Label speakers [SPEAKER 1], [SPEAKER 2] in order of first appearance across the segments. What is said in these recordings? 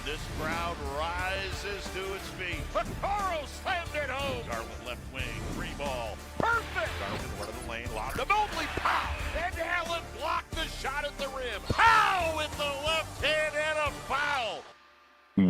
[SPEAKER 1] This crowd rises to its feet. Vaccaro slammed it home. Garland left wing, free ball. Perfect. Garland one of the lane, lobbed to Mobley. Pow! And Allen blocked the shot at the rim. Pow! With the left hand and a foul.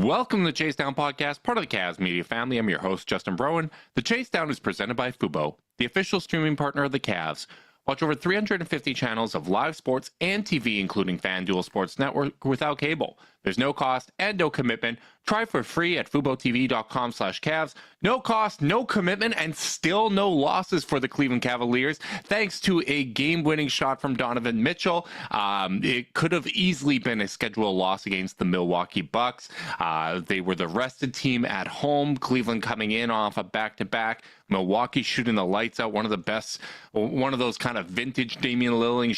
[SPEAKER 2] Welcome to the Chase Down Podcast, part of the Cavs media family. I'm your host, Justin Browen. The Chase Down is presented by Fubo, the official streaming partner of the Cavs. Watch over 350 channels of live sports and TV, including FanDuel Sports Network without cable. There's no cost and no commitment. Try for free at FuboTV.com/Cavs. No cost, no commitment, and still no losses for the Cleveland Cavaliers, thanks to a game-winning shot from Donovan Mitchell. It could have easily been a scheduled loss against the Milwaukee Bucks. They were the rested team at home. Cleveland coming in off a back-to-back. Milwaukee shooting the lights out. One of the best, one of those kind of vintage Damian Lillard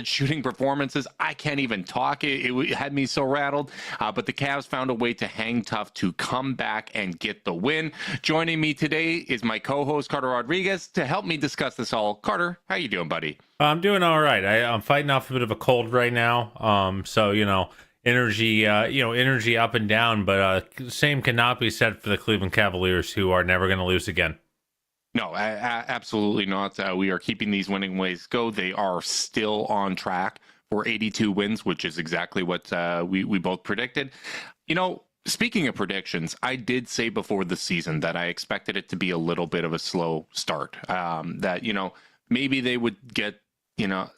[SPEAKER 2] shooting performances. I can't even talk. It had me so rattled. But the Cavs found a way to hang tough to come back and get the win. Joining me today is my co-host Carter Rodriguez to help me discuss this all. Carter, how you doing, buddy?
[SPEAKER 3] I'm doing all right. I'm fighting off a bit of a cold right now. So energy up and down, but same cannot be said for the Cleveland Cavaliers, who are never going to lose again.
[SPEAKER 2] No, absolutely not. We are keeping these winning ways go. They are still on track for 82 wins, which is exactly what we both predicted. Speaking of predictions, I did say before the season that I expected it to be a little bit of a slow start. That maybe they would get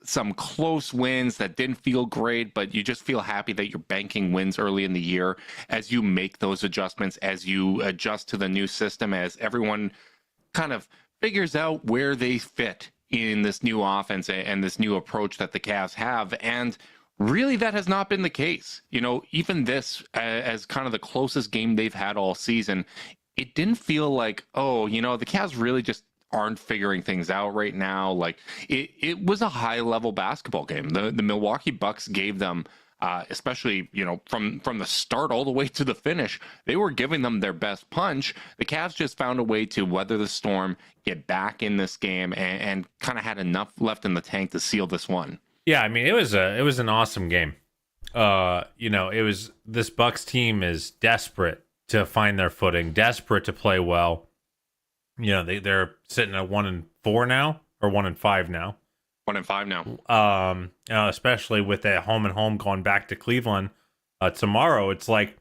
[SPEAKER 2] some close wins that didn't feel great, but you just feel happy that you're banking wins early in the year as you make those adjustments, as you adjust to the new system, as everyone kind of figures out where they fit in this new offense and this new approach that the Cavs have. And really, that has not been the case. Even this, as kind of the closest game they've had all season, it didn't feel like, the Cavs really just aren't figuring things out right now. Like it was a high level basketball game. The Milwaukee Bucks gave them, especially from the start all the way to the finish, they were giving them their best punch. The Cavs just found a way to weather the storm, get back in this game, and kind of had enough left in the tank to seal this one.
[SPEAKER 3] Yeah, I mean, it was an awesome game. This Bucks team is desperate to find their footing, desperate to play well. They're sitting at 1-4 now, or 1-5 now.
[SPEAKER 2] 1-5 now.
[SPEAKER 3] Especially with that home and home going back to Cleveland tomorrow, it's like,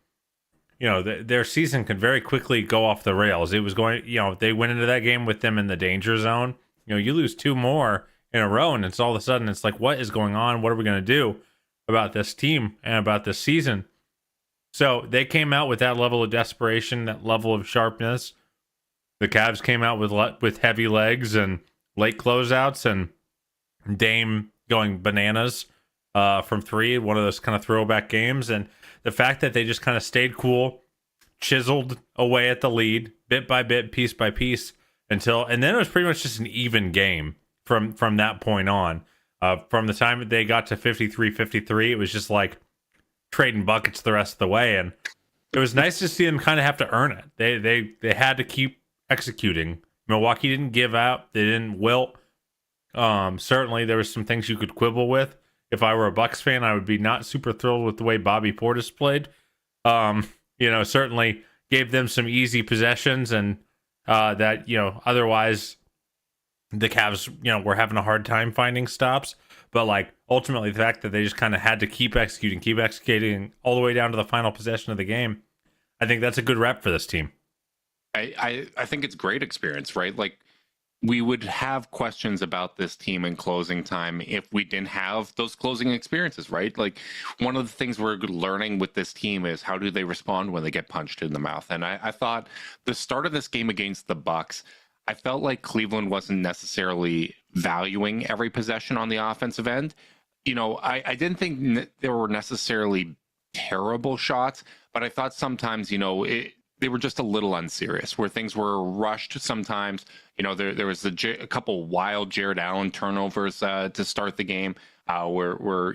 [SPEAKER 3] their season could very quickly go off the rails. It was going, they went into that game with them in the danger zone. You lose two more in a row, and it's all of a sudden it's like, what is going on? What are we going to do about this team and about this season? So they came out with that level of desperation, that level of sharpness. The Cavs came out with heavy legs and late closeouts, and Dame going bananas from three, one of those kind of throwback games. And the fact that they just kind of stayed cool, chiseled away at the lead, bit by bit, piece by piece, and then it was pretty much just an even game from that point on. From the time that they got to 53-53, it was just like trading buckets the rest of the way. And it was nice to see them kind of have to earn it. They had to keep executing. Milwaukee didn't give out. They didn't wilt. Certainly there was some things you could quibble with. If I were a Bucks fan, I would be not super thrilled with the way Bobby Portis played. Certainly gave them some easy possessions, and otherwise the Cavs, were having a hard time finding stops. But ultimately the fact that they just kind of had to keep executing all the way down to the final possession of the game, I think that's a good rep for this team.
[SPEAKER 2] I think it's great experience, right? We would have questions about this team in closing time if we didn't have those closing experiences, right? One of the things we're learning with this team is how do they respond when they get punched in the mouth. And I thought the start of this game against the Bucks, I felt like Cleveland wasn't necessarily valuing every possession on the offensive end. I didn't think there were necessarily terrible shots, but I thought sometimes, they were just a little unserious, where things were rushed sometimes. There was a couple wild Jared Allen turnovers to start the game, where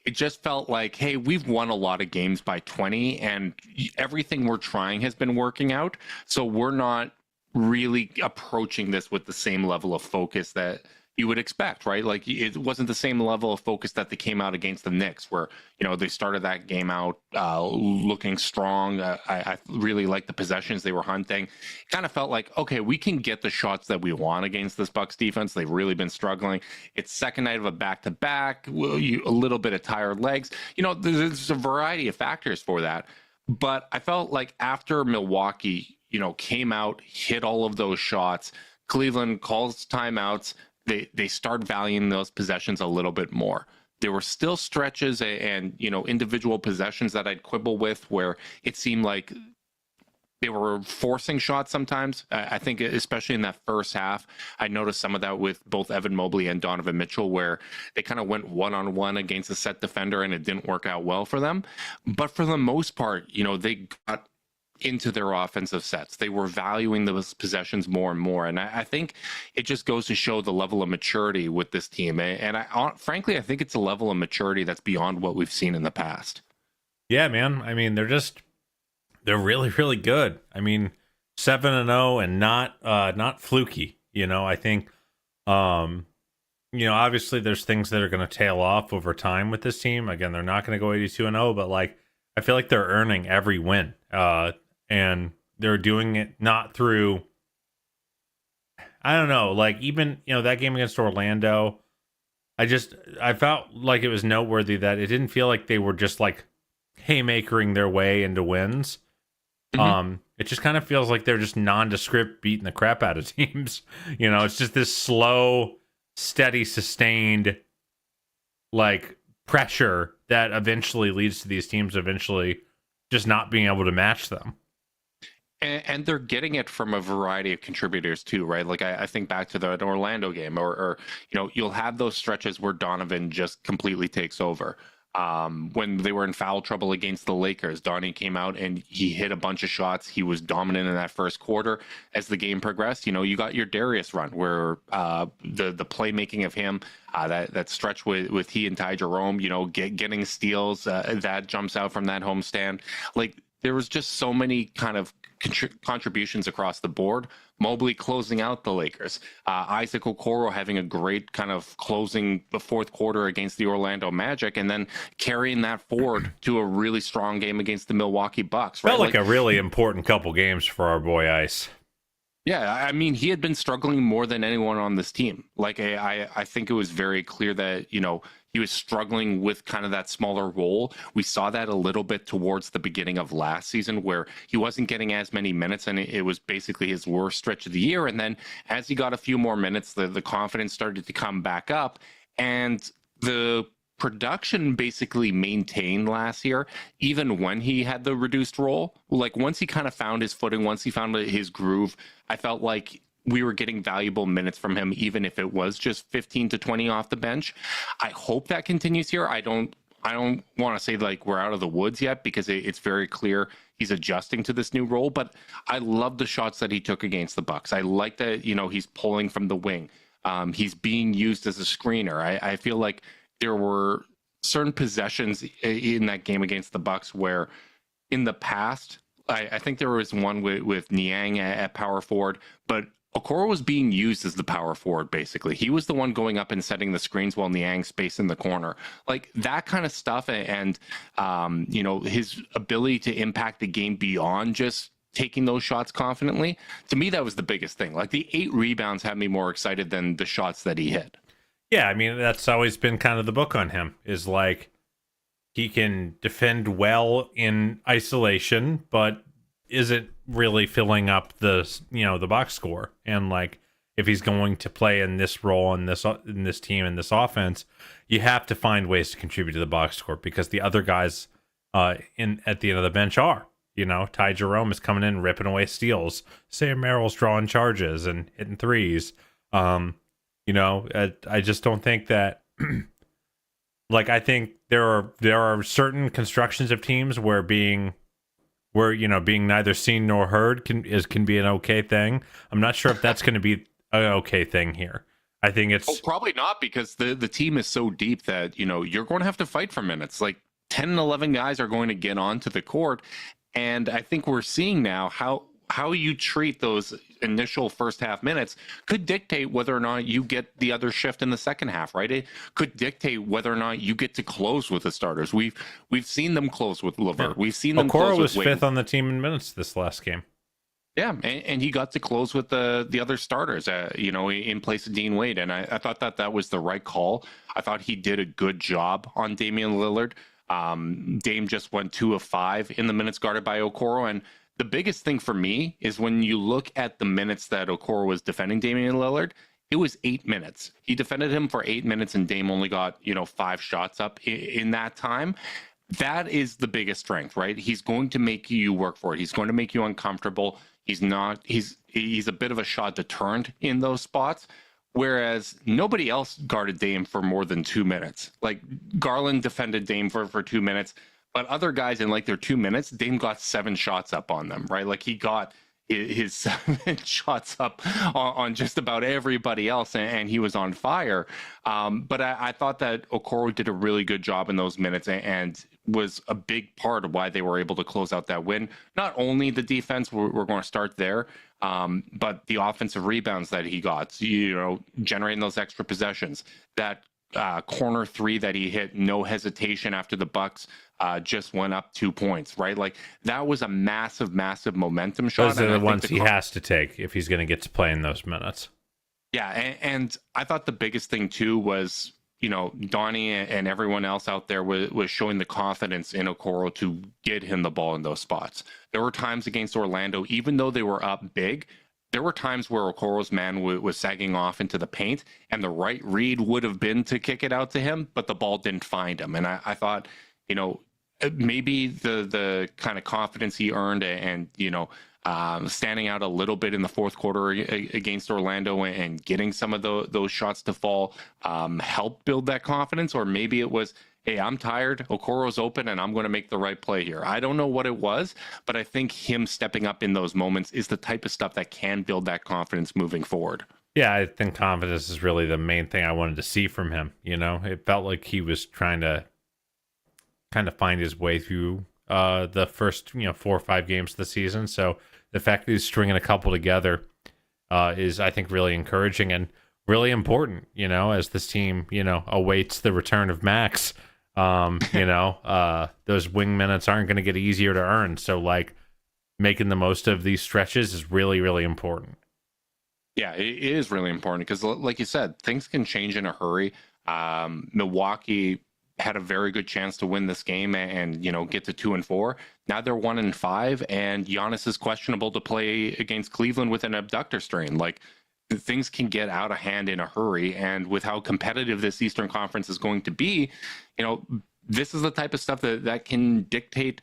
[SPEAKER 2] it just felt like, hey, we've won a lot of games by 20, and everything we're trying has been working out. So we're not really approaching this with the same level of focus that you would expect, right? Like it wasn't the same level of focus that they came out against the Knicks, where they started that game out looking strong. I really liked the possessions they were hunting. It kind of felt like, okay, we can get the shots that we want against this Bucks defense. They've really been struggling. It's second night of a back-to-back, a little bit of tired legs. There's a variety of factors for that. But I felt like after Milwaukee, came out, hit all of those shots, Cleveland calls timeouts. They start valuing those possessions a little bit more. There were still stretches and individual possessions that I'd quibble with where it seemed like they were forcing shots sometimes. I think especially in that first half, I noticed some of that with both Evan Mobley and Donovan Mitchell, where they kind of went one-on-one against a set defender and it didn't work out well for them. But for the most part, they got into their offensive sets. They were valuing those possessions more and more. And I think it just goes to show the level of maturity with this team. And frankly, I think it's a level of maturity that's beyond what we've seen in the past.
[SPEAKER 3] Yeah, man. I mean, they're really, really good. I mean, 7-0 and not fluky. I think, obviously there's things that are going to tail off over time with this team. Again, they're not going to go 82-0, but I feel like they're earning every win. And they're doing it not through, I don't know, even, that game against Orlando, I felt like it was noteworthy that it didn't feel like they were just haymakering their way into wins. Mm-hmm. It just kind of feels like they're just nondescript beating the crap out of teams. It's just this slow, steady, sustained, pressure that eventually leads to these teams eventually just not being able to match them.
[SPEAKER 2] And they're getting it from a variety of contributors too, right? I think back to the Orlando game, or you'll have those stretches where Donovan just completely takes over. When they were in foul trouble against the Lakers, Donnie came out and he hit a bunch of shots. He was dominant in that first quarter. As the game progressed, you got your Darius run where the playmaking of him, that stretch with he and Ty Jerome, getting steals, that jumps out from that homestand. There was just so many kind of contributions across the board. Mobley closing out the Lakers. Isaac Okoro having a great kind of closing the fourth quarter against the Orlando Magic, and then carrying that forward to a really strong game against the Milwaukee Bucks. Right?
[SPEAKER 3] Felt like a really important couple games for our boy Ice.
[SPEAKER 2] Yeah, I mean, he had been struggling more than anyone on this team. I think it was very clear that, he was struggling with kind of that smaller role. We saw that a little bit towards the beginning of last season where he wasn't getting as many minutes and it was basically his worst stretch of the year. And then as he got a few more minutes, the confidence started to come back up and the production basically maintained last year, even when he had the reduced role. Once he kind of found his footing, once he found his groove, I felt like we were getting valuable minutes from him, even if it was just 15 to 20 off the bench. I hope that continues here. I don't want to say we're out of the woods yet because it's very clear he's adjusting to this new role, but I love the shots that he took against the Bucks. I like that, he's pulling from the wing. He's being used as a screener. I feel like there were certain possessions in that game against the Bucks where in the past, I think there was one with Niang at power forward, but Okoro was being used as the power forward, basically. He was the one going up and setting the screens while Niang spaced in the corner. That kind of stuff and his ability to impact the game beyond just taking those shots confidently. To me, that was the biggest thing. The 8 rebounds had me more excited than the shots that he hit.
[SPEAKER 3] Yeah, I mean, that's always been kind of the book on him, is he can defend well in isolation, but isn't really filling up the box score. And if he's going to play in this role in this team in this offense, you have to find ways to contribute to the box score because the other guys at the end of the bench are. Ty Jerome is coming in ripping away steals. Sam Merrill's drawing charges and hitting threes. I just don't think that. I think there are certain constructions of teams where being neither seen nor heard can be an okay thing. I'm not sure if that's going to be an okay thing here. I think it's
[SPEAKER 2] probably not because the team is so deep that you're going to have to fight for minutes. 10 and 11 guys are going to get onto the court, and I think we're seeing now how how you treat those initial first half minutes could dictate whether or not you get the other shift in the second half, right? It could dictate whether or not you get to close with the starters. We've seen them close with Levert.
[SPEAKER 3] Yeah.
[SPEAKER 2] We've seen them
[SPEAKER 3] Okoro
[SPEAKER 2] close
[SPEAKER 3] was
[SPEAKER 2] with
[SPEAKER 3] fifth on the team in minutes this last game.
[SPEAKER 2] Yeah, and he got to close with the other starters, in place of Dean Wade. And I thought that was the right call. I thought he did a good job on Damian Lillard. Dame just went 2 of 5 in the minutes guarded by Okoro. And the biggest thing for me is when you look at the minutes that Okoro was defending Damian Lillard, it was 8 minutes. He defended him for 8 minutes, and Dame only got 5 shots up in that time. That is the biggest strength, right? He's going to make you work for it. He's going to make you uncomfortable. He's a bit of a shot deterrent in those spots, whereas nobody else guarded Dame for more than 2 minutes. Like Garland defended Dame for 2 minutes, but other guys in like their 2 minutes, Dame got 7 shots up on them, right? Like he got his 7 shots up on just about everybody else, and he was on fire. But I thought that Okoro did a really good job in those minutes and was a big part of why they were able to close out that win. Not only the defense, we're going to start there, but the offensive rebounds that he got, generating those extra possessions, that corner 3 that he hit, no hesitation after the Bucks just went up 2 points, right? Like that was a massive momentum shot.
[SPEAKER 3] Those are the ones he has to take if he's going to get to play in those minutes.
[SPEAKER 2] Yeah, and I thought the biggest thing too was, Donnie and everyone else out there was showing the confidence in Okoro to get him the ball in those spots. There were times against Orlando, even though they were up big, there were times where Okoro's man was sagging off into the paint, and the right read would have been to kick it out to him, but the ball didn't find him. And I thought, maybe the kind of confidence he earned and standing out a little bit in the fourth quarter against Orlando and getting some of those shots to fall helped build that confidence. Or maybe it was, hey, I'm tired, Okoro's open, and I'm going to make the right play here. I don't know what it was, but I think him stepping up in those moments is the type of stuff that can build that confidence moving forward.
[SPEAKER 3] Yeah, I think confidence is really the main thing I wanted to see from him. It felt like he was trying to kind of find his way through the first 4 or 5 games of the season. So the fact that he's stringing a couple together is, I think, really encouraging and really important, as this team, awaits the return of Max. Those wing minutes aren't going to get easier to earn. So like making the most of these stretches is really, really important.
[SPEAKER 2] Yeah, it is really important because like you said, things can change in a hurry. Milwaukee had a very good chance to win this game and get to 2-4. Now they're 1-5, and Giannis is questionable to play against Cleveland with an abductor strain. Like things can get out of hand in a hurry, and with how competitive this Eastern Conference is going to be, this is the type of stuff that can dictate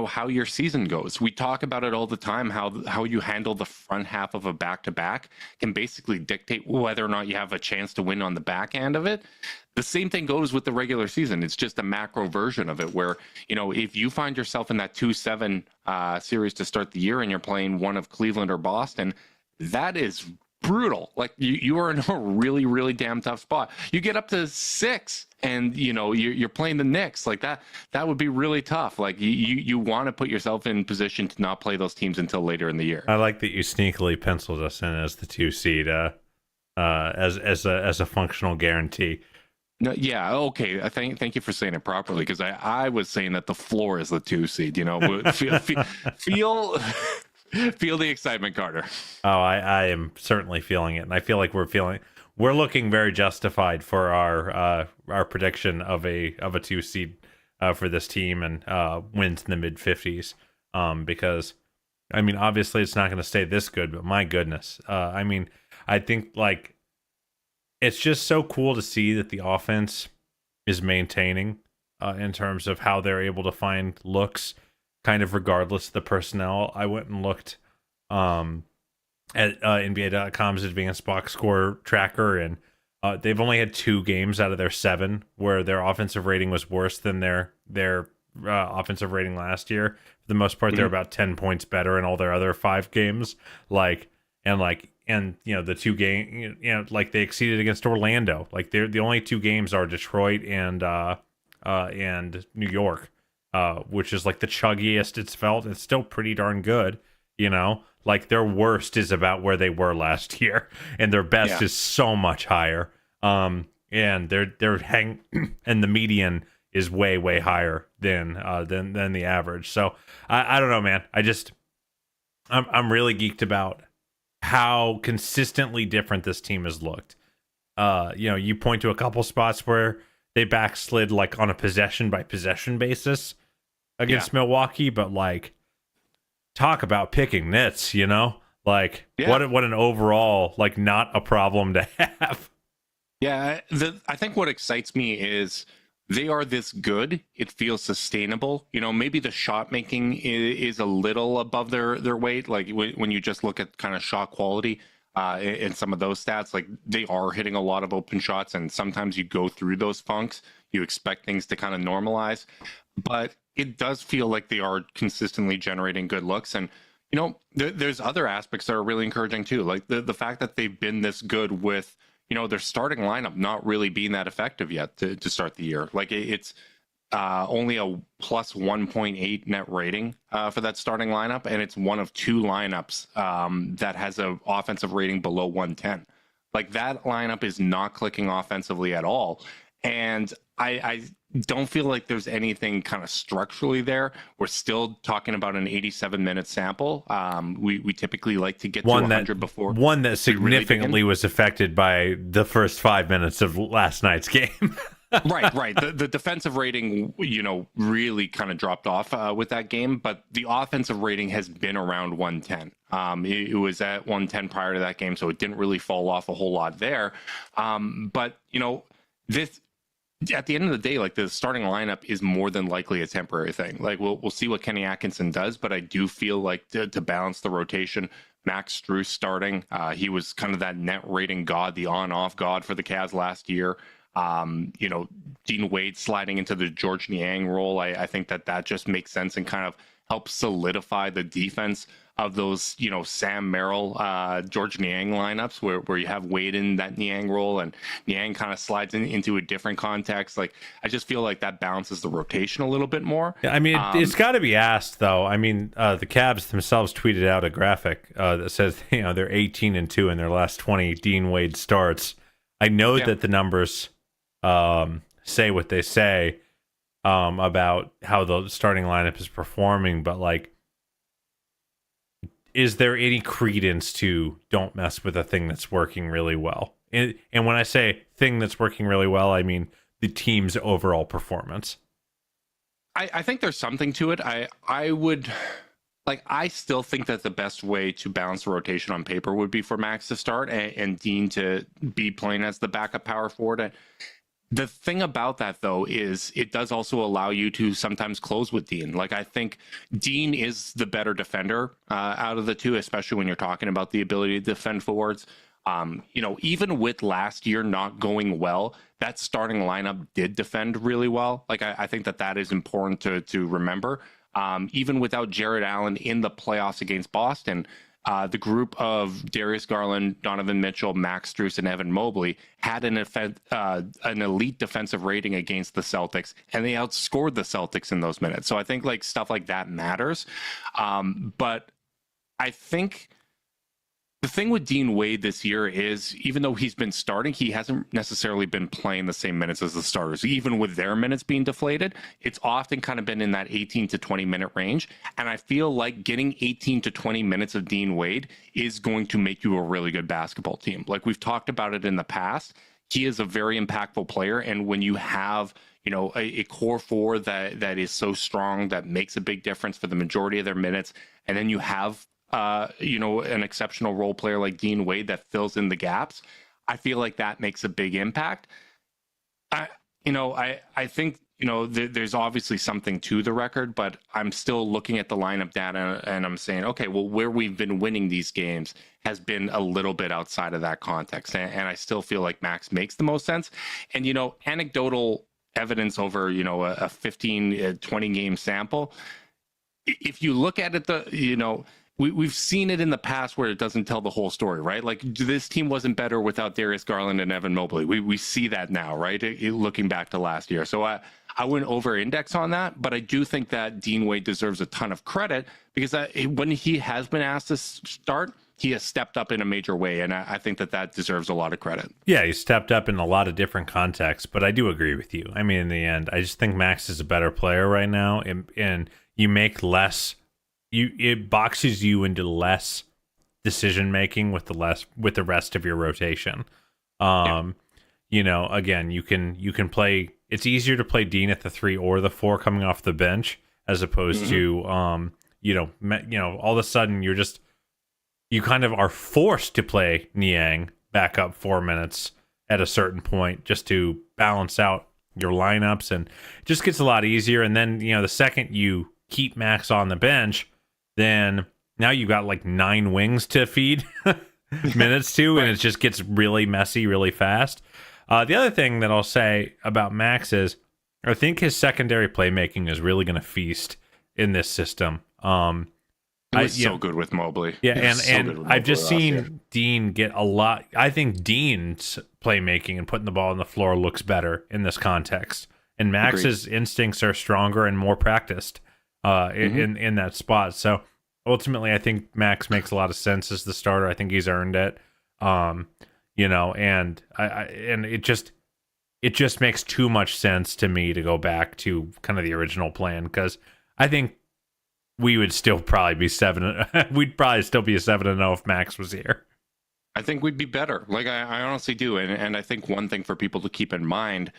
[SPEAKER 2] how your season goes. We talk about it all the time, how you handle the front half of a back-to-back can basically dictate whether or not you have a chance to win on the back end of it. The same thing goes with the regular season. It's just a macro version of it where, if you find yourself in that 2-7 series to start the year and you're playing one of Cleveland or Boston, that is brutal. Like you are in a really, really damn tough spot. You get up to 6 and you're playing the Knicks, like that would be really tough. Like you want to put yourself in position to not play those teams until later in the year.
[SPEAKER 3] I like that you sneakily penciled us in as the 2 seed as a functional guarantee.
[SPEAKER 2] No, yeah, okay. Thank you for saying it properly, because I was saying that the floor is the 2 seed. Feel the excitement, Carter.
[SPEAKER 3] Oh, I am certainly feeling it, and I feel like we're looking very justified for our prediction of a 2 seed for this team and wins in the mid 50s. Because obviously it's not going to stay this good, but my goodness, I think like it's just so cool to see that the offense is maintaining in terms of how they're able to find looks, kind of regardless of the personnel. I went and looked at NBA.com's advanced box score tracker, and they've only had 2 games out of their 7 where their offensive rating was worse than their offensive rating last year. For the most part, they're about 10 points better in all their other 5 games. And the 2 game, like they exceeded against Orlando. Like they're the only 2 games are Detroit and New York, which is like the chuggiest it's felt. It's still pretty darn good, like their worst is about where they were last year, and their best is so much higher. And they're and the median is way higher than the average. So I don't know, man. I'm really geeked about how consistently different this team has looked. You point to a couple spots where they backslid, like on a possession by possession basis against Milwaukee, but like, talk about picking nits, like what an overall, like, not a problem to have.
[SPEAKER 2] Yeah, I think what excites me is they are this good. It feels sustainable. Maybe the shot making is a little above their weight. Like when you just look at kind of shot quality in some of those stats, like they are hitting a lot of open shots, and sometimes you go through those funks. You expect things to kind of normalize, but it does feel like they are consistently generating good looks. And there's other aspects that are really encouraging too, like the fact that they've been this good with their starting lineup not really being that effective yet to start the year. Like it's only a plus 1.8 net rating for that starting lineup, and it's one of two lineups that has an offensive rating below 110. Like that lineup is not clicking offensively at all, and I don't feel like there's anything kind of structurally there. We're still talking about an 87-minute sample. We typically like to get to 100 before.
[SPEAKER 3] One that significantly was affected by the first 5 minutes of last night's game.
[SPEAKER 2] Right. The defensive rating, really kind of dropped off with that game, but the offensive rating has been around 110. It was at 110 prior to that game, so it didn't really fall off a whole lot there. But this. At the end of the day, like the starting lineup is more than likely a temporary thing. Like we'll see what Kenny Atkinson does, but I do feel like to balance the rotation, Max Strus starting. He was kind of that net rating god, the on-off god for the Cavs last year. Dean Wade sliding into the George Niang role. I think that just makes sense and kind of helps solidify the defense of those, Sam Merrill, George Niang lineups where you have Wade in that Niang role and Niang kind of slides into a different context. Like, I just feel like that balances the rotation a little bit more.
[SPEAKER 3] Yeah, I mean, it's got to be asked, though. I mean, the Cavs themselves tweeted out a graphic that says, they're 18-2 in their last 20 Dean Wade starts. I know that the numbers say what they say about how the starting lineup is performing, but like, is there any credence to don't mess with a thing that's working really well? And when I say thing that's working really well, I mean the team's overall performance.
[SPEAKER 2] I think there's something to it. I still think that the best way to balance the rotation on paper would be for Max to start and Dean to be playing as the backup power forward. The thing about that, though, is it does also allow you to sometimes close with Dean. Like, I think Dean is the better defender out of the two, especially when you're talking about the ability to defend forwards. Even with last year not going well, that starting lineup did defend really well. Like, I think that is important to remember. Even without Jared Allen in the playoffs against Boston, the group of Darius Garland, Donovan Mitchell, Max Strus, and Evan Mobley had an elite defensive rating against the Celtics, and they outscored the Celtics in those minutes. So I think like stuff like that matters. But I think the thing with Dean Wade this year is, even though he's been starting, he hasn't necessarily been playing the same minutes as the starters. Even with their minutes being deflated, it's often kind of been in that 18 to 20 minute range. And I feel like getting 18 to 20 minutes of Dean Wade is going to make you a really good basketball team. Like we've talked about it in the past, he is a very impactful player. And when you have a core four that is so strong, that makes a big difference for the majority of their minutes, and then you have an exceptional role player like Dean Wade that fills in the gaps, I feel like that makes a big impact. I think, there's obviously something to the record, but I'm still looking at the lineup data and I'm saying, okay, well, where we've been winning these games has been a little bit outside of that context. And I still feel like Max makes the most sense. And, anecdotal evidence over, a 15, 20 game sample, if you look at it, we've seen it in the past where it doesn't tell the whole story, right? Like this team wasn't better without Darius Garland and Evan Mobley. We see that now, right? Looking back to last year. So I wouldn't over-index on that, but I do think that Dean Wade deserves a ton of credit because when he has been asked to start, he has stepped up in a major way, and I think that deserves a lot of credit.
[SPEAKER 3] Yeah, he stepped up in a lot of different contexts, but I do agree with you. I mean, in the end, I just think Max is a better player right now, and you make less. It boxes you into less decision making with the rest of your rotation. You know, again, you can play. It's easier to play Dean at the 3 or the 4 coming off the bench as opposed to all of a sudden you kind of are forced to play Niang back up 4 minutes at a certain point just to balance out your lineups, and it just gets a lot easier. And then, the second you keep Max on the bench, then now you've got like 9 wings to feed minutes to, right. And it just gets really messy really fast. The other thing that I'll say about Max is I think his secondary playmaking is really going to feast in this system.
[SPEAKER 2] He was so good with Mobley.
[SPEAKER 3] Yeah, and I've just seen Dean get a lot. I think Dean's playmaking and putting the ball on the floor looks better in this context. And Max's instincts are stronger and more practiced in that spot. So ultimately, I think Max makes a lot of sense as the starter. I think he's earned it. And it just makes too much sense to me to go back to kind of the original plan, because I think we would still probably be 7. We'd probably still be a 7-0 if Max was here.
[SPEAKER 2] I think we'd be better. Like I honestly do, and I think one thing for people to keep in mind: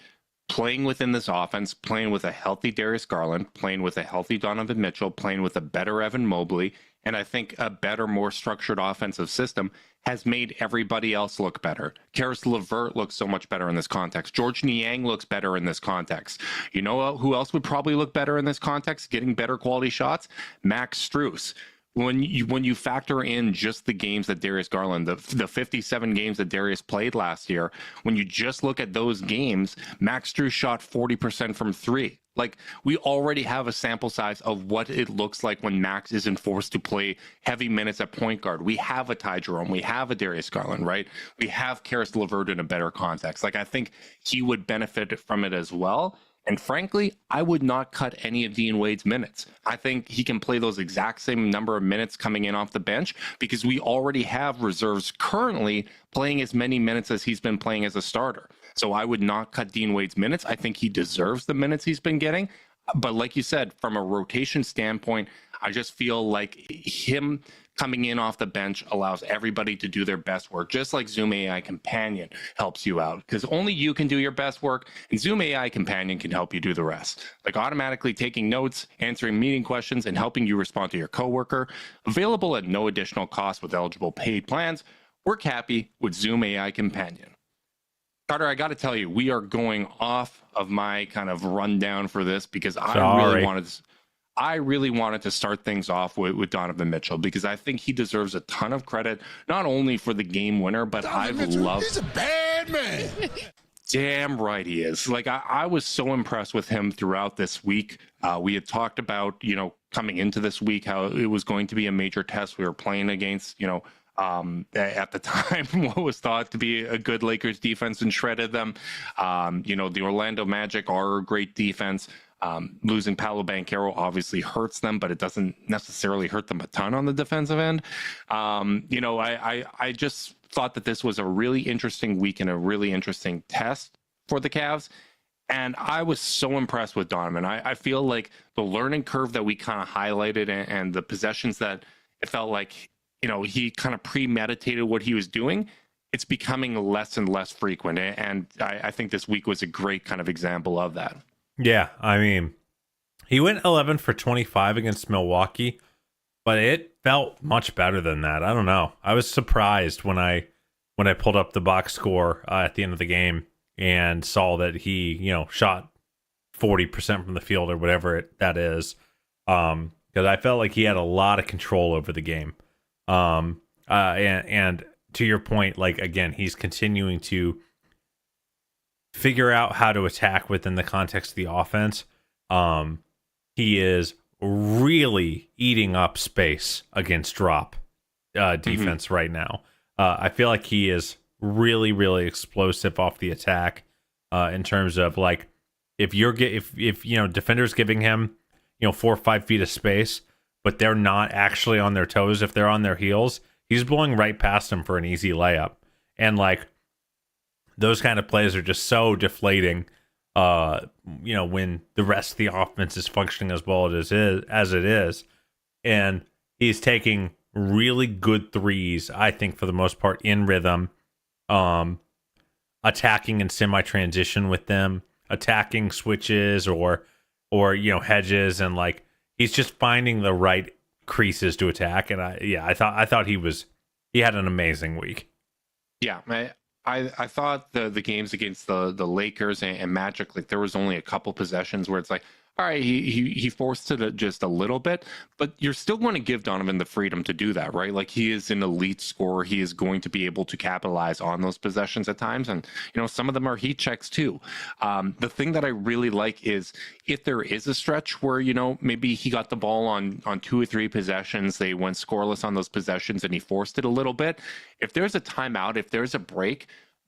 [SPEAKER 2] playing within this offense, playing with a healthy Darius Garland, playing with a healthy Donovan Mitchell, playing with a better Evan Mobley, and I think a better, more structured offensive system has made everybody else look better. Karis LeVert looks so much better in this context. George Niang looks better in this context. You know who else would probably look better in this context, getting better quality shots? Max Strus. When you factor in just the games that Darius Garland, the 57 games that Darius played last year, when you just look at those games, Max Strus shot 40% from 3. Like, we already have a sample size of what it looks like when Max isn't forced to play heavy minutes at point guard. We have a Ty Jerome. We have a Darius Garland, right? We have Karis LeVert in a better context. Like, I think he would benefit from it as well. And frankly, I would not cut any of Dean Wade's minutes. I think he can play those exact same number of minutes coming in off the bench because we already have reserves currently playing as many minutes as he's been playing as a starter. So I would not cut Dean Wade's minutes. I think he deserves the minutes he's been getting. But like you said, from a rotation standpoint, I just feel like him coming in off the bench allows everybody to do their best work, just like Zoom AI Companion helps you out, because only you can do your best work, and Zoom AI Companion can help you do the rest, like automatically taking notes, answering meeting questions, and helping you respond to your coworker. Available at no additional cost with eligible paid plans. Work happy with Zoom AI Companion. Carter, I got to tell you, we are going off of my kind of rundown for this because I really wanted to start things off with Donovan Mitchell because I think he deserves a ton of credit, not only for the game winner, but
[SPEAKER 4] He's a bad man.
[SPEAKER 2] Damn right he is. Like, I was so impressed with him throughout this week. We had talked about, coming into this week, how it was going to be a major test. We were playing against, at the time, what was thought to be a good Lakers defense and shredded them. The Orlando Magic are a great defense. Losing Paolo Banchero obviously hurts them, but it doesn't necessarily hurt them a ton on the defensive end. I just thought that this was a really interesting week and a really interesting test for the Cavs. And I was so impressed with Donovan. I feel like the learning curve that we kind of highlighted and the possessions that it felt like, he kind of premeditated what he was doing, it's becoming less and less frequent. And I think this week was a great kind of example of that.
[SPEAKER 3] Yeah, I mean, he went 11 for 25 against Milwaukee, but it felt much better than that. I don't know. I was surprised when I pulled up the box score at the end of the game and saw that he, shot 40% from the field or whatever that is, because I felt like he had a lot of control over the game. And to your point, like, again, he's continuing to figure out how to attack within the context of the offense. He is really eating up space against drop defense right now. I feel like he is really, really explosive off the attack in terms of, like, if defenders giving him 4 or 5 feet of space, but they're not actually on their toes, if they're on their heels, he's blowing right past them for an easy layup. And like those kind of plays are just so deflating. When the rest of the offense is functioning as well as it is, and he's taking really good threes, I think for the most part in rhythm, attacking in semi-transition with them, attacking switches or hedges, and like he's just finding the right creases to attack. And I thought he had an amazing week.
[SPEAKER 2] Yeah, I thought the games against the Lakers and Magic, like there was only a couple possessions where it's like, all right, he forced it just a little bit, but you're still going to give Donovan the freedom to do that, right? Like he is an elite scorer. He is going to be able to capitalize on those possessions at times. And, some of them are heat checks too. The thing that I really like is if there is a stretch where, maybe he got the ball on 2 or 3 possessions, they went scoreless on those possessions and he forced it a little bit. If there's a timeout, if there's a break,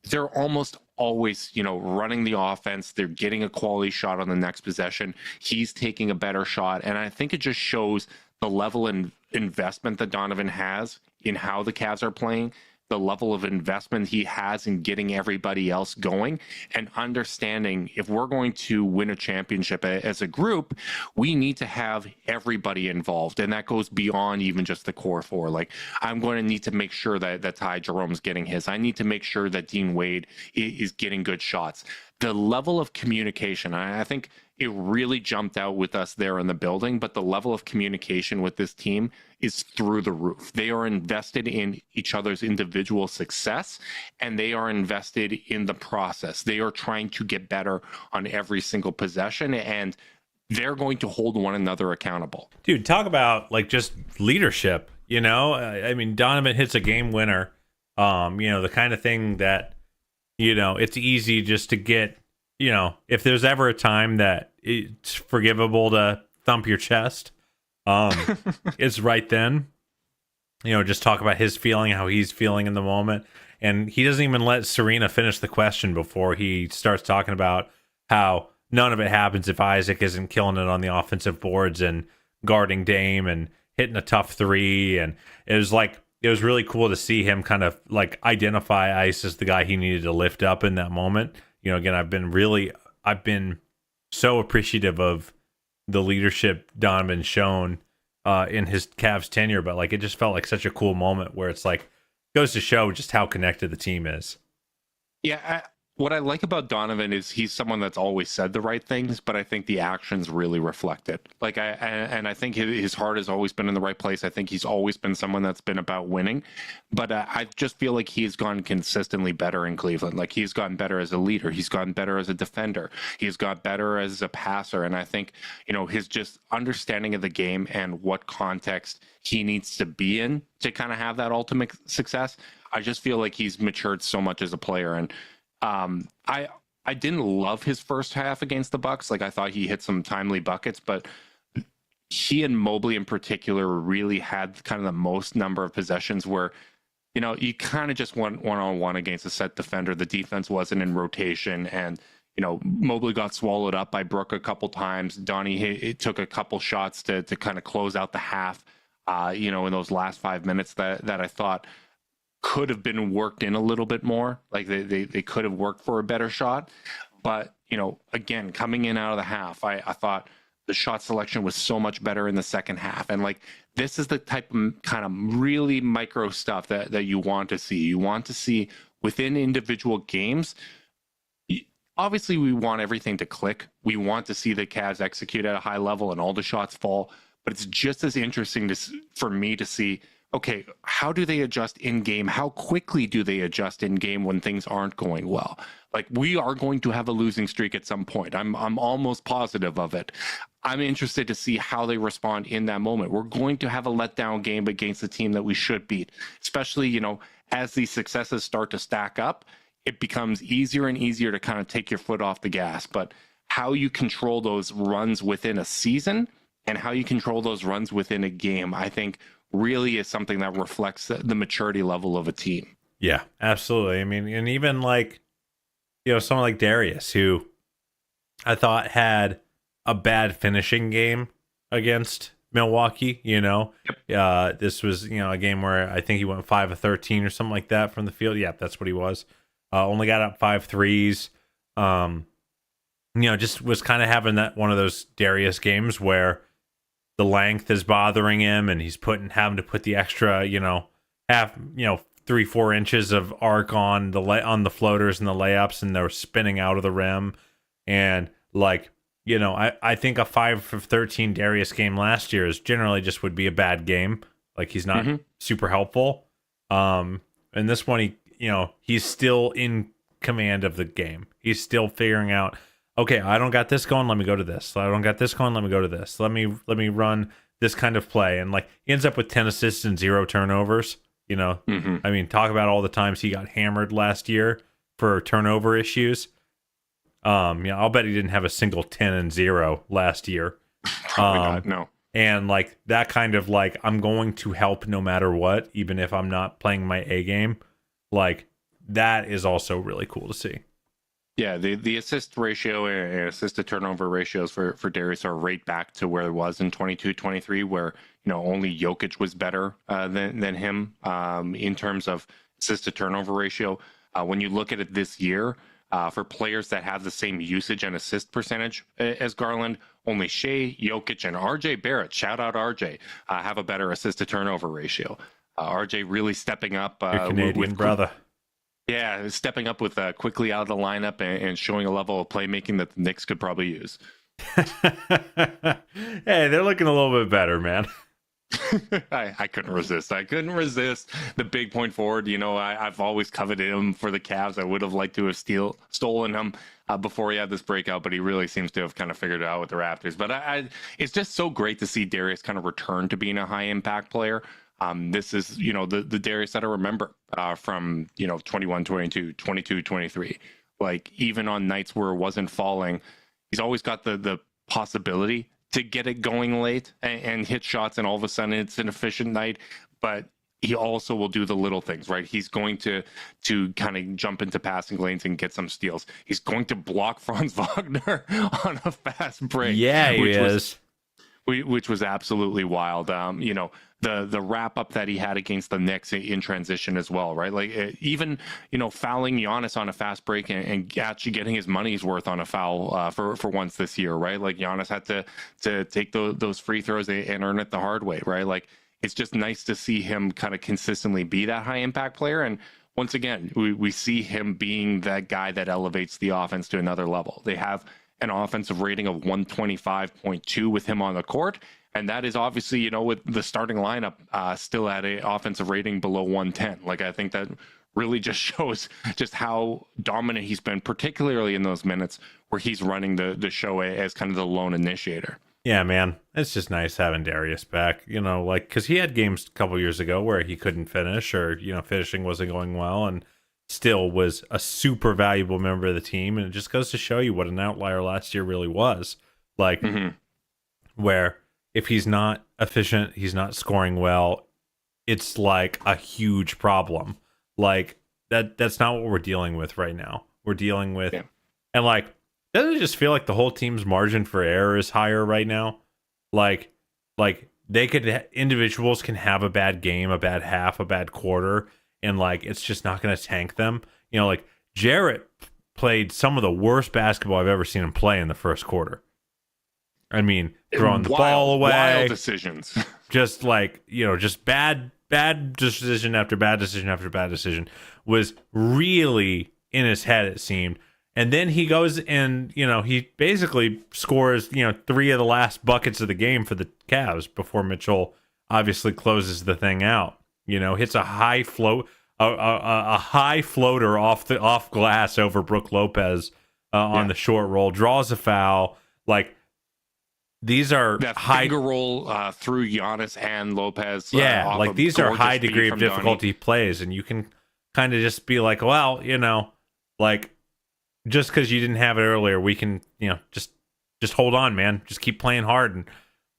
[SPEAKER 2] they're almost always, running the offense. They're getting a quality shot on the next possession. He's taking a better shot. And I think it just shows the level of investment that Donovan has in how the Cavs are playing, the level of investment he has in getting everybody else going, and understanding if we're going to win a championship as a group, we need to have everybody involved. And that goes beyond even just the core 4. Like, I'm going to need to make sure that Ty Jerome's getting his. I need to make sure that Dean Wade is getting good shots. The level of communication, I think it really jumped out with us there in the building, but the level of communication with this team is through the roof. They are invested in each other's individual success, and they are invested in the process. They are trying to get better on every single possession, and they're going to hold one another accountable.
[SPEAKER 3] Dude, talk about like just leadership, I mean, Donovan hits a game winner, the kind of thing that, it's easy just to get, if there's ever a time that it's forgivable to thump your chest, it's right then. Just talk about his feeling, how he's feeling in the moment. And he doesn't even let Serena finish the question before he starts talking about how none of it happens if Isaac isn't killing it on the offensive boards and guarding Dame and hitting a tough 3. And it was really cool to see him kind of like identify Ice as the guy he needed to lift up in that moment. Again, I've been so appreciative of the leadership Donovan's shown in his Cavs tenure, but like it just felt like such a cool moment where it's like goes to show just how connected the team is.
[SPEAKER 2] Yeah, what I like about Donovan is he's someone that's always said the right things, but I think the actions really reflect it. Like I think his heart has always been in the right place. I think he's always been someone that's been about winning, but I just feel like he's gone consistently better in Cleveland. Like he's gotten better as a leader. He's gotten better as a defender. He's got better as a passer. And I think, his just understanding of the game and what context he needs to be in to kind of have that ultimate success. I just feel like he's matured so much as a player. And I didn't love his first half against the Bucks. Like I thought he hit some timely buckets, but he and Mobley in particular really had kind of the most number of possessions where, you kind of just went one-on-one against a set defender. The defense wasn't in rotation, and Mobley got swallowed up by Brook a couple times. Donnie took a couple shots to kind of close out the half. In those last 5 minutes that I thought could have been worked in a little bit more. Like they could have worked for a better shot. But, again, coming in out of the half, I thought the shot selection was so much better in the second half. And like, this is the type of kind of really micro stuff that you want to see. You want to see within individual games. Obviously, we want everything to click. We want to see the Cavs execute at a high level and all the shots fall. But it's just as interesting for me to see, okay, how do they adjust in game? How quickly do they adjust in game when things aren't going well? Like, we are going to have a losing streak at some point. I'm almost positive of it. I'm interested to see how they respond in that moment. We're going to have a letdown game against the team that we should beat, especially, as these successes start to stack up, it becomes easier and easier to kind of take your foot off the gas. But how you control those runs within a season and how you control those runs within a game, I think really is something that reflects the maturity level of a team.
[SPEAKER 3] Yeah, absolutely. I mean, and even like, someone like Darius, who, I thought had a bad finishing game against Milwaukee. This was a game where I think he went 5 of 13 or something like that from the field. Yeah, that's what he was. Only got up 5 threes. Just was kind of having that one of those Darius games where the length is bothering him, and he's having to put the extra, 3-4 inches of arc on the floaters and the layups, and they're spinning out of the rim. And I think a 5 of 13 Darius game last year is generally just would be a bad game. Like, he's not super helpful. And this one, he's still in command of the game. He's still figuring out, okay, I don't got this going, let me go to this. I don't got this going, let me go to this. Let me run this kind of play. And he ends up with 10 assists and 0 turnovers. I mean, talk about all the times he got hammered last year for turnover issues. I'll bet he didn't have a single 10 and 0 last year.
[SPEAKER 2] Probably not, no.
[SPEAKER 3] And that kind of I'm going to help no matter what, even if I'm not playing my A game. That is also really cool to see.
[SPEAKER 2] Yeah, the assist ratio and assist to turnover ratios for Darius are right back to where it was in 22-23, where only Jokic was better than him in terms of assist to turnover ratio. When you look at it this year, for players that have the same usage and assist percentage as Garland, only Shea, Jokic, and RJ Barrett, shout out RJ, have a better assist to turnover ratio. RJ really stepping up.
[SPEAKER 3] Your Canadian brother.
[SPEAKER 2] Yeah, stepping up with quickly out of the lineup and showing a level of playmaking that the Knicks could probably use.
[SPEAKER 3] Hey, they're looking a little bit better, man.
[SPEAKER 2] I couldn't resist. I couldn't resist the big point forward. I've always coveted him for the Cavs. I would have liked to have stolen him before he had this breakout, but he really seems to have kind of figured it out with the Raptors. But it's just so great to see Darius kind of return to being a high impact player. This is, the Darius that I remember from, 21, 22, 22, 23. Even on nights where it wasn't falling, he's always got the possibility to get it going late and hit shots, and all of a sudden it's an efficient night. But he also will do the little things, right? He's going to kind of jump into passing lanes and get some steals. He's going to block Franz Wagner on a fast break.
[SPEAKER 3] Yeah, he is.
[SPEAKER 2] Which was absolutely wild. The wrap up that he had against the Knicks in transition as well, right? Even fouling Giannis on a fast break and actually getting his money's worth on a foul for once this year, right? Giannis had to take those free throws and earn it the hard way, right? It's just nice to see him kind of consistently be that high impact player. And once again, we see him being that guy that elevates the offense to another level. They have an offensive rating of 125.2 with him on the court. And that is obviously, with the starting lineup still at an offensive rating below 110. I think that really just shows just how dominant he's been, particularly in those minutes where he's running the show as kind of the lone initiator.
[SPEAKER 3] Yeah, man. It's just nice having Darius back, because he had games a couple years ago where he couldn't finish, or, finishing wasn't going well, and still was a super valuable member of the team. And it just goes to show you what an outlier last year really was. Where if he's not efficient, he's not scoring well, it's a huge problem. That's not what we're dealing with right now. We're dealing with, and doesn't it just feel like the whole team's margin for error is higher right now? Individuals can have a bad game, a bad half, a bad quarter, and it's just not going to tank them. Jarrett played some of the worst basketball I've ever seen him play in the first quarter. I mean, throwing the ball away,
[SPEAKER 2] wild decisions.
[SPEAKER 3] Just just bad decision after bad decision after bad decision was really in his head, it seemed. And then he goes and, he basically scores, 3 of the last buckets of the game for the Cavs before Mitchell obviously closes the thing out. Hits a high float, a high floater off glass over Brook Lopez on the short roll, draws a foul. These are
[SPEAKER 2] that
[SPEAKER 3] high
[SPEAKER 2] finger roll through Giannis and Lopez.
[SPEAKER 3] These are high degree of difficulty plays, and you can kind of just be well, just because you didn't have it earlier, we can, just hold on, man. Just keep playing hard, and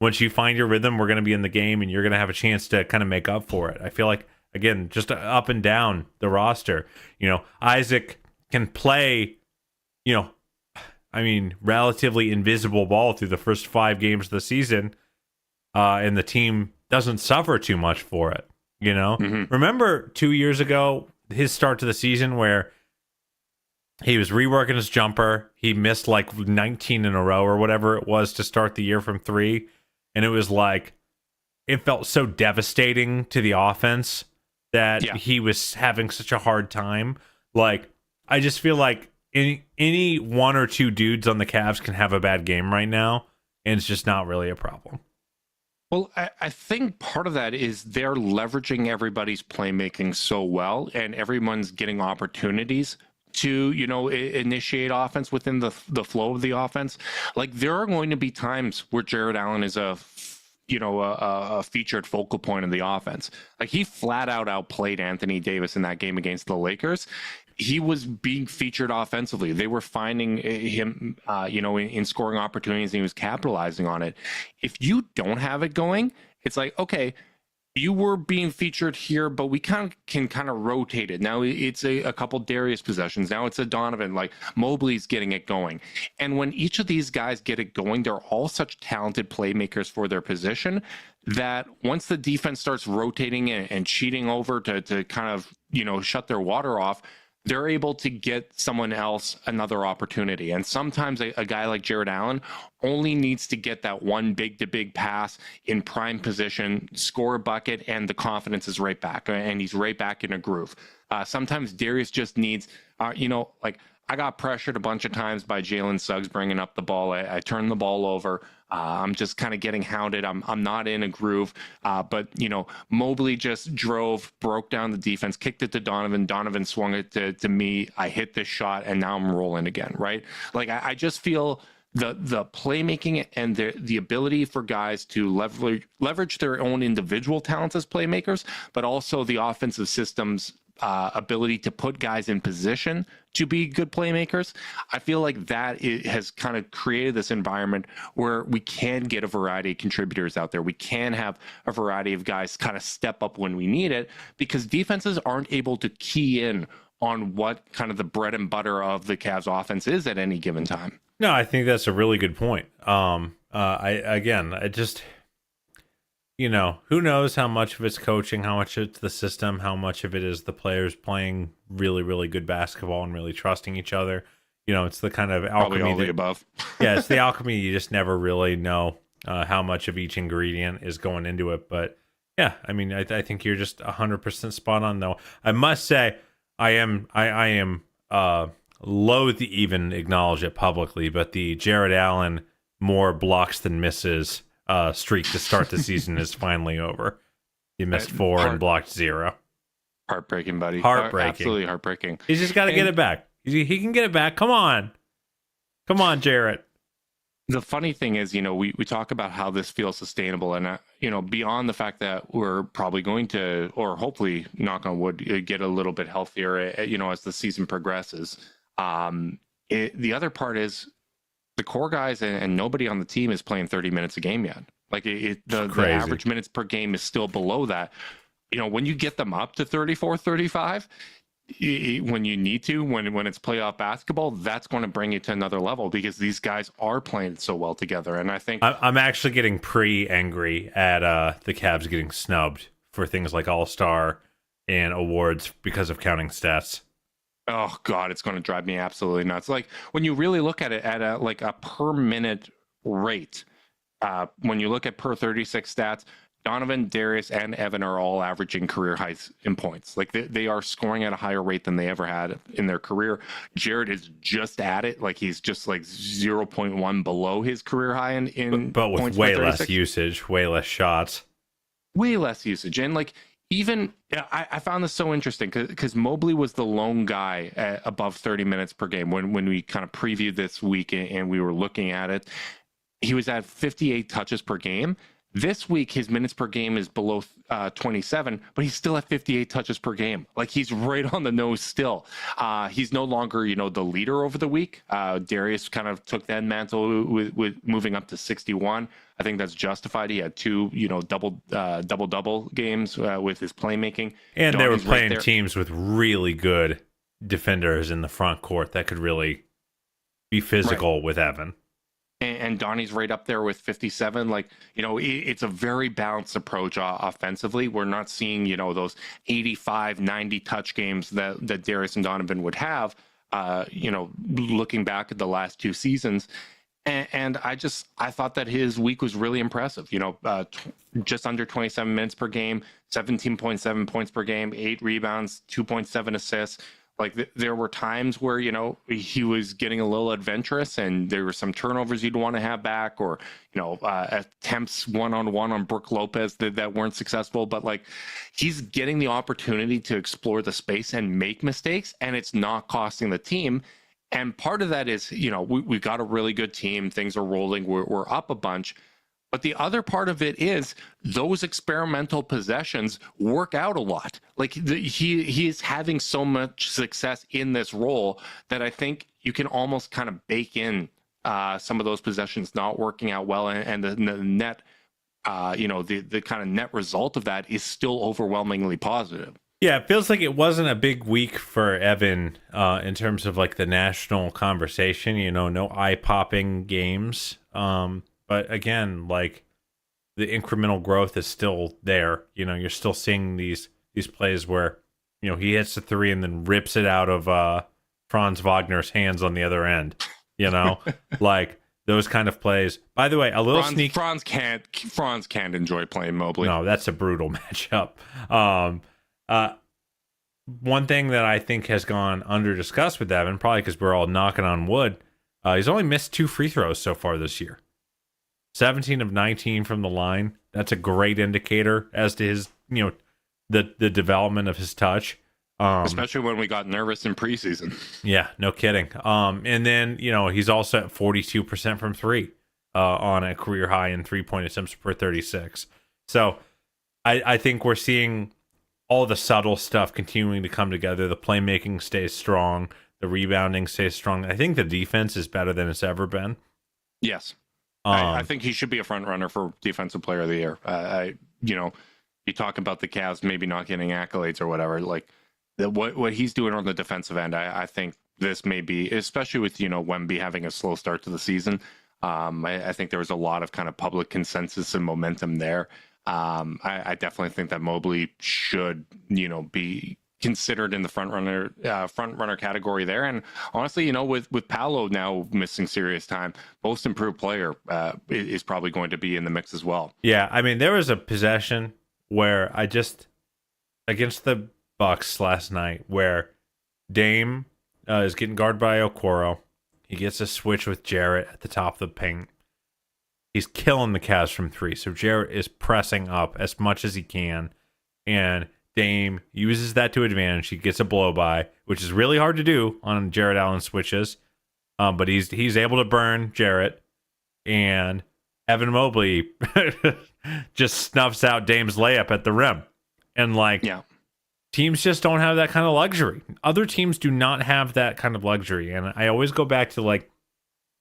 [SPEAKER 3] once you find your rhythm, we're going to be in the game, and you're going to have a chance to kind of make up for it. I feel like, again, just up and down the roster. Isaac can play, I mean, relatively invisible ball through the first 5 games of the season, and the team doesn't suffer too much for it. You know, remember 2 years ago, his start to the season where he was reworking his jumper. He missed like 19 in a row or whatever it was to start the year from 3. And it was like, it felt so devastating to the offense that he was having such a hard time. Like, I just feel like any 1 or 2 dudes on the Cavs can have a bad game right now, and it's just not really a problem.
[SPEAKER 2] Well, I think part of that is they're leveraging everybody's playmaking so well, and everyone's getting opportunities to, initiate offense within the flow of the offense. Like, there are going to be times where Jared Allen is a featured focal point of the offense. Like, he flat out outplayed Anthony Davis in that game against the Lakers. He was being featured offensively. They were finding him, in scoring opportunities, and he was capitalizing on it. If you don't have it going, it's like, okay, you were being featured here, but we can rotate it. Now it's a couple Darius possessions. Now it's a Donovan. Like, Mobley's getting it going. And when each of these guys get it going, they're all such talented playmakers for their position that once the defense starts rotating and cheating over to kind of, shut their water off, they're able to get someone else another opportunity. And sometimes a guy like Jared Allen only needs to get that one big-to-big pass in prime position, score a bucket, and the confidence is right back, and he's right back in a groove. Sometimes Darius just needs, I got pressured a bunch of times by Jalen Suggs bringing up the ball. I turned the ball over. I'm just kind of getting hounded. I'm not in a groove. But Mobley just broke down the defense, kicked it to Donovan. Donovan swung it to me. I hit this shot, and now I'm rolling again, right? Like, I just feel the playmaking and the ability for guys to leverage their own individual talents as playmakers, but also the offensive system's ability to put guys in position to be good playmakers. I feel like that has kind of created this environment where we can get a variety of contributors out there. We can have a variety of guys kind of step up when we need it, because defenses aren't able to key in on what kind of the bread and butter of the Cavs offense is at any given time.
[SPEAKER 3] No, I think that's a really good point. Who knows how much of it's coaching, how much it's the system, how much of it is the players playing really, really good basketball and really trusting each other. It's the kind of alchemy.
[SPEAKER 2] Probably all the above.
[SPEAKER 3] Yeah, it's the alchemy. You just never really know how much of each ingredient is going into it. But yeah, I mean, I think you're just 100% spot on, though. I must say, I am loath to even acknowledge it publicly, but the Jared Allen more blocks than misses streak to start the season is finally over. He missed 4 and blocked 0.
[SPEAKER 2] Heartbreaking, buddy.
[SPEAKER 3] Heartbreaking.
[SPEAKER 2] Absolutely heartbreaking.
[SPEAKER 3] He's just got to get it back. He can get it back. Come on, Jarrett.
[SPEAKER 2] The funny thing is, we talk about how this feels sustainable, and beyond the fact that we're probably going to, or hopefully, knock on wood, get a little bit healthier, as the season progresses. The other part is, the core guys and nobody on the team is playing 30 minutes a game yet. Like, the average minutes per game is still below that. When you get them up to 34, 35, when you need to, when it's playoff basketball, that's going to bring you to another level, because these guys are playing so well together. And I think
[SPEAKER 3] I'm actually getting pretty angry at the Cavs getting snubbed for things like All-Star and awards because of counting stats.
[SPEAKER 2] Oh God, it's going to drive me absolutely nuts. Like, when you really look at it at a per minute rate, when you look at per 36 stats, Donovan, Darius, and Evan are all averaging career highs in points. Like, they are scoring at a higher rate than they ever had in their career. Jared is just at it. Like, he's just like 0.1 below his career high in
[SPEAKER 3] but with
[SPEAKER 2] points
[SPEAKER 3] way
[SPEAKER 2] per
[SPEAKER 3] less
[SPEAKER 2] 36.
[SPEAKER 3] usage, way less shots.
[SPEAKER 2] Way less usage. And like, even I found this so interesting because Mobley was the lone guy at above 30 minutes per game when we kind of previewed this week and we were looking at it. He was at 58 touches per game. This week, his minutes per game is below 27, but he's still at 58 touches per game. Like, he's right on the nose still. He's no longer, the leader over the week. Darius kind of took that mantle with moving up to 61. I think that's justified. He had 2, double games with his playmaking.
[SPEAKER 3] And they were playing teams with really good defenders in the front court that could really be physical with Evan.
[SPEAKER 2] And Donnie's right up there with 57. Like, it's a very balanced approach offensively. We're not seeing, those 85, 90 touch games that Darius and Donovan would have, looking back at the last 2 seasons. And I thought that his week was really impressive. Just under 27 minutes per game, 17.7 points per game, 8 rebounds, 2.7 assists. Like there were times where, he was getting a little adventurous and there were some turnovers you'd want to have back, or, attempts one-on-one on Brook Lopez that weren't successful. But like, he's getting the opportunity to explore the space and make mistakes, and it's not costing the team. And part of that is, we've got a really good team. Things are rolling. We're up a bunch. But the other part of it is those experimental possessions work out a lot. Like he is having so much success in this role that I think you can almost kind of bake in some of those possessions not working out well, and the net, the kind of net result of that is still overwhelmingly positive.
[SPEAKER 3] Yeah, it feels like it wasn't a big week for Evan in terms of like the national conversation. No eye-popping games. But again, like the incremental growth is still there. You're still seeing these plays where, he hits the 3 and then rips it out of Franz Wagner's hands on the other end. Like those kind of plays. By the way, a little sneak.
[SPEAKER 2] Franz can't enjoy playing Mobley.
[SPEAKER 3] No, that's a brutal matchup. One thing that I think has gone under discussed with Evan, probably because we're all knocking on wood, he's only missed 2 free throws so far this year. 17 of 19 from the line. That's a great indicator as to his, the development of his touch.
[SPEAKER 2] Especially when we got nervous in preseason.
[SPEAKER 3] Yeah, no kidding. And then, he's also at 42% from 3 on a career high in 3-point attempts per 36. So I think we're seeing all the subtle stuff continuing to come together. The playmaking stays strong. The rebounding stays strong. I think the defense is better than it's ever been.
[SPEAKER 2] Yes. I think he should be a front runner for Defensive Player of the Year. You talk about the Cavs maybe not getting accolades or whatever. Like what he's doing on the defensive end, I think this may be, especially with Wemby having a slow start to the season. I think there was a lot of kind of public consensus and momentum there. I definitely think that Mobley should be considered in the front runner category there. And honestly, with Paolo now missing serious time, most improved player is probably going to be in the mix as well.
[SPEAKER 3] Yeah, I mean, there was a possession where against the Bucks last night where Dame is getting guarded by Okoro. He gets a switch with Jarrett at the top of the paint. He's killing the Cavs from 3. So Jarrett is pressing up as much as he can, and Dame uses that to advantage. He gets a blow by, which is really hard to do on Jarrett Allen switches. But he's able to burn Jarrett, and Evan Mobley just snuffs out Dame's layup at the rim. And teams just don't have that kind of luxury. Other teams do not have that kind of luxury. And I always go back to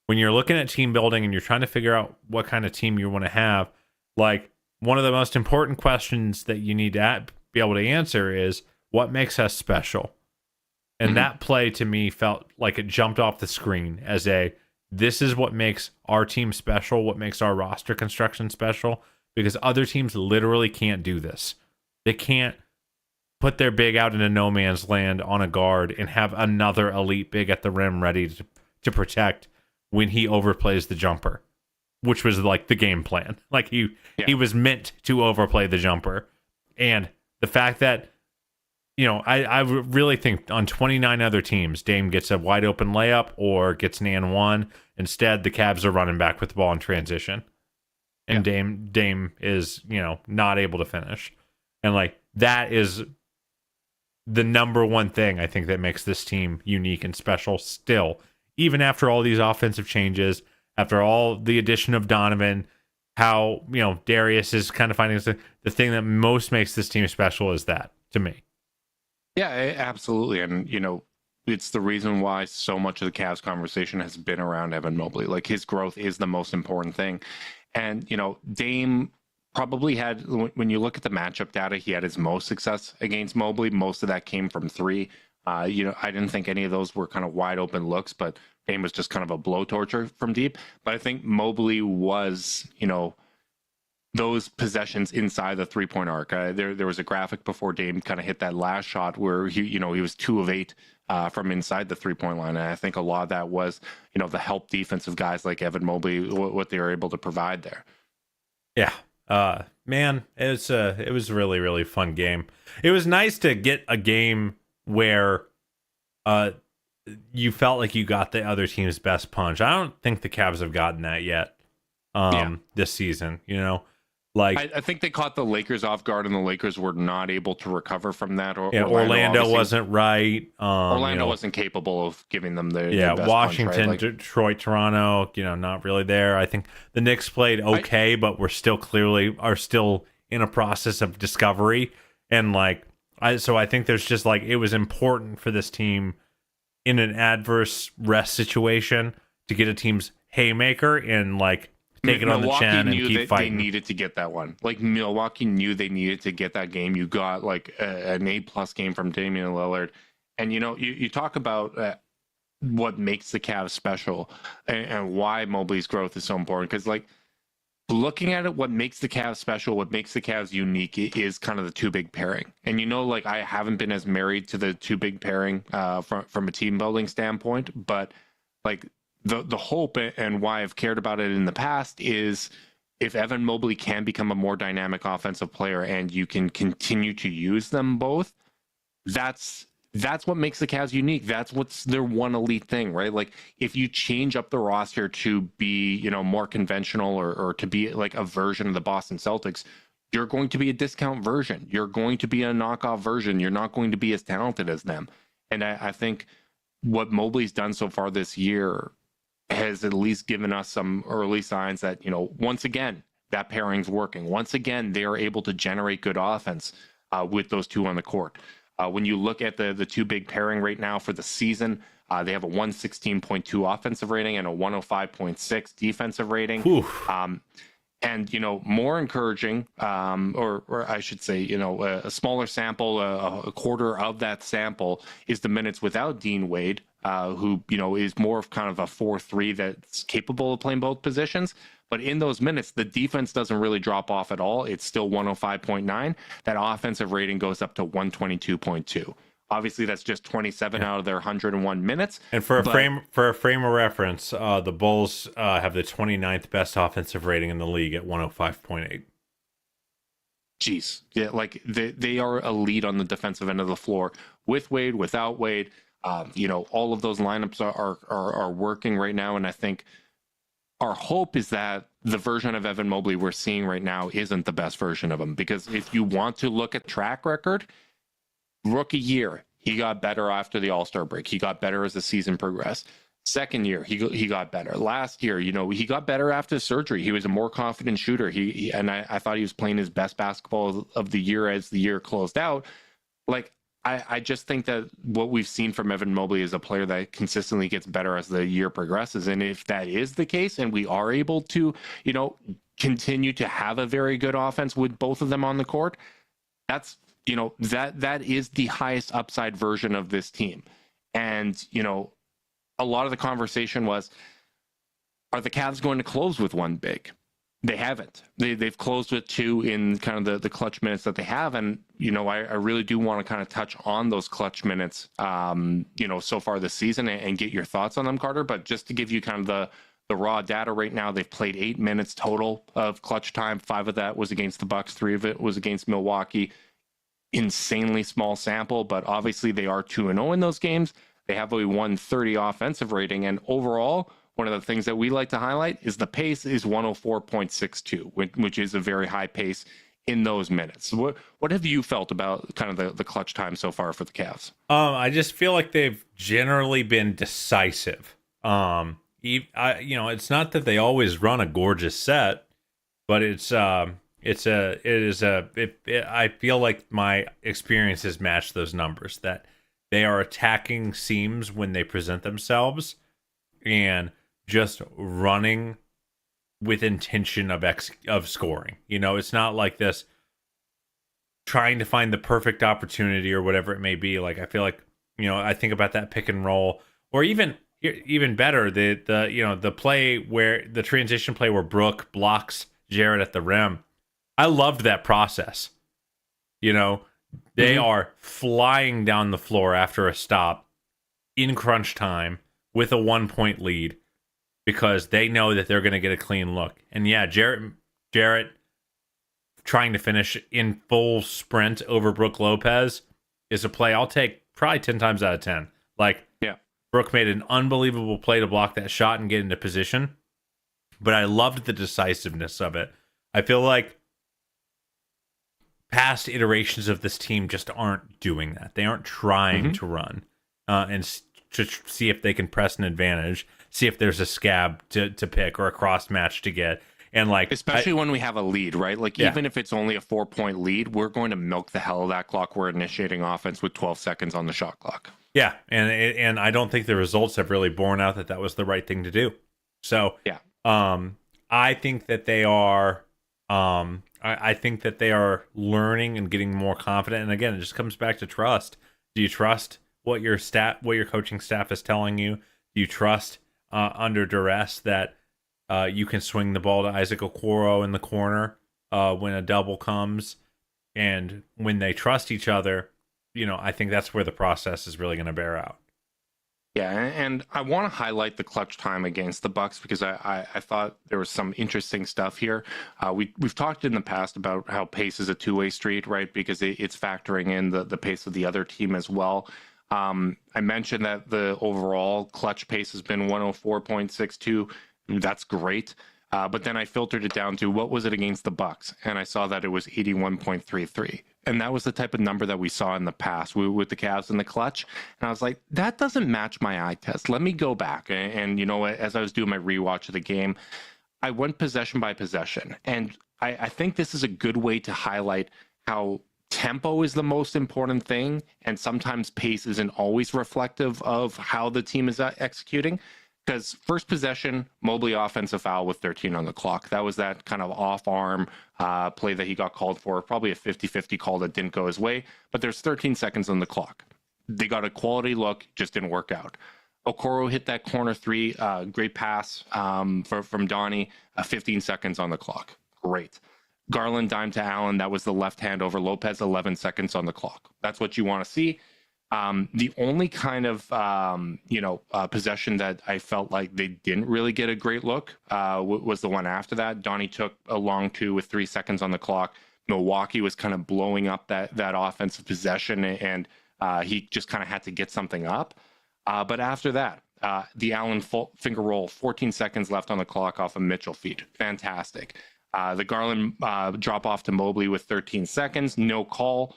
[SPEAKER 3] when you're looking at team building and you're trying to figure out what kind of team you want to have, one of the most important questions that you need to be able to answer is what makes us special. And that play to me felt like it jumped off the screen as this is what makes our team special, what makes our roster construction special, because other teams literally can't do this. They can't put their big out into no man's land on a guard and have another elite big at the rim ready to protect when he overplays the jumper, which was the game plan. He was meant to overplay the jumper. And the fact that, I really think on 29 other teams, Dame gets a wide open layup or gets an and one. Instead, the Cavs are running back with the ball in transition. And Dame is, not able to finish. And that is the number one thing I think that makes this team unique and special still, even after all these offensive changes, after all the addition of Donovan, how, Darius is kind of finding the thing that most makes this team special is that, to me.
[SPEAKER 2] Yeah, absolutely. And, it's the reason why so much of the Cavs conversation has been around Evan Mobley. His growth is the most important thing. And, Dame probably had, when you look at the matchup data, he had his most success against Mobley. Most of that came from 3. I didn't think any of those were kind of wide open looks, but Dame was just kind of a blowtorch from deep. But I think Mobley was, those possessions inside the 3-point arc. There was a graphic before Dame kind of hit that last shot where he was 2 of 8 from inside the 3-point line. And I think a lot of that was, the help defensive guys like Evan Mobley, what they were able to provide there.
[SPEAKER 3] Yeah. Man, it was a really, really fun game. It was nice to get a game where you felt like you got the other team's best punch. I don't think the Cavs have gotten that yet this season, Like,
[SPEAKER 2] I think they caught the Lakers off guard, and the Lakers were not able to recover from that.
[SPEAKER 3] Orlando wasn't right.
[SPEAKER 2] Orlando wasn't capable of giving them the best
[SPEAKER 3] Washington,
[SPEAKER 2] punch, right?
[SPEAKER 3] Detroit, Toronto, not really there. I think the Knicks played okay, but we're still are still in a process of discovery. And so I think there's just it was important for this team in an adverse rest situation to get a team's haymaker and take it on the chin and keep fighting.
[SPEAKER 2] They needed to get that one. Milwaukee knew they needed to get that game. You got an A+ game from Damian Lillard, and you talk about what makes the Cavs special and why Mobley's growth is so important. Because looking at it, what makes the Cavs special, what makes the Cavs unique is kind of the 2 big pairing. And I haven't been as married to the 2 big pairing from a team building standpoint, but the hope and why I've cared about it in the past is if Evan Mobley can become a more dynamic offensive player and you can continue to use them both, that's what makes the Cavs unique. That's what's their one elite thing, right? If you change up the roster to be, more conventional or to be a version of the Boston Celtics, you're going to be a discount version. You're going to be a knockoff version. You're not going to be as talented as them. And I think what Mobley's done so far this year has at least given us some early signs that, once again, that pairing's working. Once again, they are able to generate good offense with those 2 on the court. When you look at the 2 big pairing right now for the season, they have a 116.2 offensive rating and a 105.6 defensive rating. And, more encouraging, or I should say, a smaller sample, a quarter of that sample is the minutes without Dean Wade, who, is more of kind of a 4-3 that's capable of playing both positions. But in those minutes, the defense doesn't really drop off at all. It's still 105.9. That offensive rating goes up to 122.2. Obviously, that's just 27 out of their 101 minutes.
[SPEAKER 3] And for a frame of reference, the Bulls have the 29th best offensive rating in the league at 105.8.
[SPEAKER 2] Jeez, yeah, they are elite on the defensive end of the floor with Wade, without Wade. All of those lineups are working right now, and I think our hope is that the version of Evan Mobley we're seeing right now isn't the best version of him. Because if you want to look at track record, rookie year, he got better after the All-Star break. He got better as the season progressed. Second year, he got better. Last year, he got better after surgery. He was a more confident shooter. I thought he was playing his best basketball of the year as the year closed out. I just think that what we've seen from Evan Mobley is a player that consistently gets better as the year progresses. And if that is the case, and we are able to, continue to have a very good offense with both of them on the court, that's, that is the highest upside version of this team. And, a lot of the conversation was, are the Cavs going to close with 1 big? They haven't. They've closed with 2 in kind of the clutch minutes that they have. And, I really do want to kind of touch on those clutch minutes, so far this season and get your thoughts on them, Carter. But just to give you kind of the raw data right now, they've played 8 minutes total of clutch time. 5 of that was against the Bucks. 3 of it was against Milwaukee. Insanely small sample, but obviously they are 2-0 in those games. They have a 130 offensive rating. And overall, one of the things that we like to highlight is the pace is 104.62, which is a very high pace in those minutes. What have you felt about kind of the clutch time so far for the Cavs?
[SPEAKER 3] I just feel like they've generally been decisive. It's not that they always run a gorgeous set, but I feel like my experience has matched those numbers, that they are attacking seams when they present themselves and just running with intention of scoring. It's not like this trying to find the perfect opportunity or whatever it may be. I feel like, I think about that pick and roll, or even better, the play where the transition play where Brooke blocks Jarrett at the rim. I loved that process. They are flying down the floor after a stop in crunch time with a 1-point lead because they know that they're going to get a clean look. And yeah, Jarrett trying to finish in full sprint over Brooke Lopez is a play I'll take probably 10 times out of 10. Like,
[SPEAKER 2] Yeah.
[SPEAKER 3] Brooke made an unbelievable play to block that shot and get into position, but I loved the decisiveness of it. I feel like past iterations of this team just aren't doing that. They aren't trying to run to see if they can press an advantage, see if there's a scab to pick or a cross match to get. And like,
[SPEAKER 2] especially when we have a lead, right? Like, even if it's only a 4-point lead, we're going to milk the hell of that clock. We're initiating offense with 12 seconds on the shot clock.
[SPEAKER 3] Yeah, and I don't think the results have really borne out that was the right thing to do. So
[SPEAKER 2] yeah,
[SPEAKER 3] I think that they are. I think that they are learning and getting more confident. And again, it just comes back to trust. Do you trust what your coaching staff is telling you? Do you trust under duress that you can swing the ball to Isaac Okoro in the corner when a double comes? And when they trust each other, I think that's where the process is really going to bear out.
[SPEAKER 2] Yeah, and I want to highlight the clutch time against the Bucks because I thought there was some interesting stuff here. We've talked in the past about how pace is a two-way street, right? Because it's factoring in the pace of the other team as well. I mentioned that the overall clutch pace has been 104.62. That's great. But then I filtered it down to what was it against the Bucks, and I saw that it was 81.33. And that was the type of number that we saw in the past with the Cavs in the clutch. And I was like, that doesn't match my eye test. Let me go back. And as I was doing my rewatch of the game, I went possession by possession. And I think this is a good way to highlight how tempo is the most important thing. And sometimes pace isn't always reflective of how the team is executing. Because first possession, Mobley offensive foul with 13 on the clock. That was that kind of off-arm play that he got called for. Probably a 50-50 call that didn't go his way. But there's 13 seconds on the clock. They got a quality look, just didn't work out. Okoro hit that corner three. Great pass from Donnie. 15 seconds on the clock. Great. Garland dime to Allen. That was the left hand over Lopez. 11 seconds on the clock. That's what you want to see. The only kind of, possession that I felt like they didn't really get a great look was the one after that. Donnie took a long two with 3 seconds on the clock. Milwaukee was kind of blowing up that offensive possession, and he just kind of had to get something up. But after that, the Allen finger roll, 14 seconds left on the clock off a Mitchell feed. Fantastic. The Garland drop off to Mobley with 13 seconds, no call.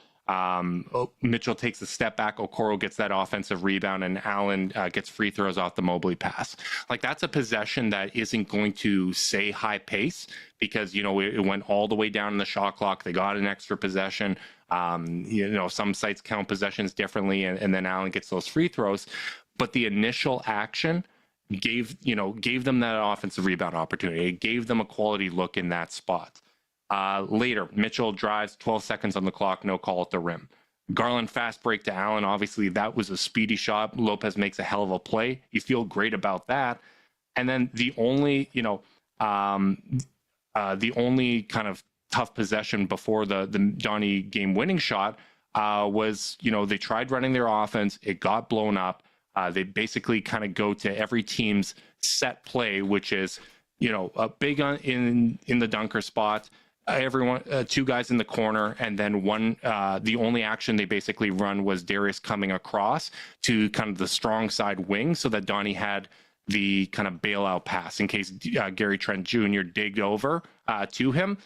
[SPEAKER 2] Mitchell takes a step back. Okoro gets that offensive rebound, and Allen gets free throws off the Mobley pass. Like, that's a possession that isn't going to say high pace because, it went all the way down in the shot clock. They got an extra possession. Some sites count possessions differently, and then Allen gets those free throws. But the initial action gave them that offensive rebound opportunity. It gave them a quality look in that spot. Later, Mitchell drives, 12 seconds on the clock, no call at the rim. Garland fast break to Allen. Obviously, that was a speedy shot. Lopez makes a hell of a play. You feel great about that. And then the only kind of tough possession before the Donnie game-winning shot was, they tried running their offense. It got blown up. They basically kind of go to every team's set play, which is, a big in the dunker spot. Everyone, two guys in the corner, and then one. The only action they basically run was Darius coming across to kind of the strong side wing, so that Donnie had the kind of bailout pass in case Gary Trent Jr. digged over to him.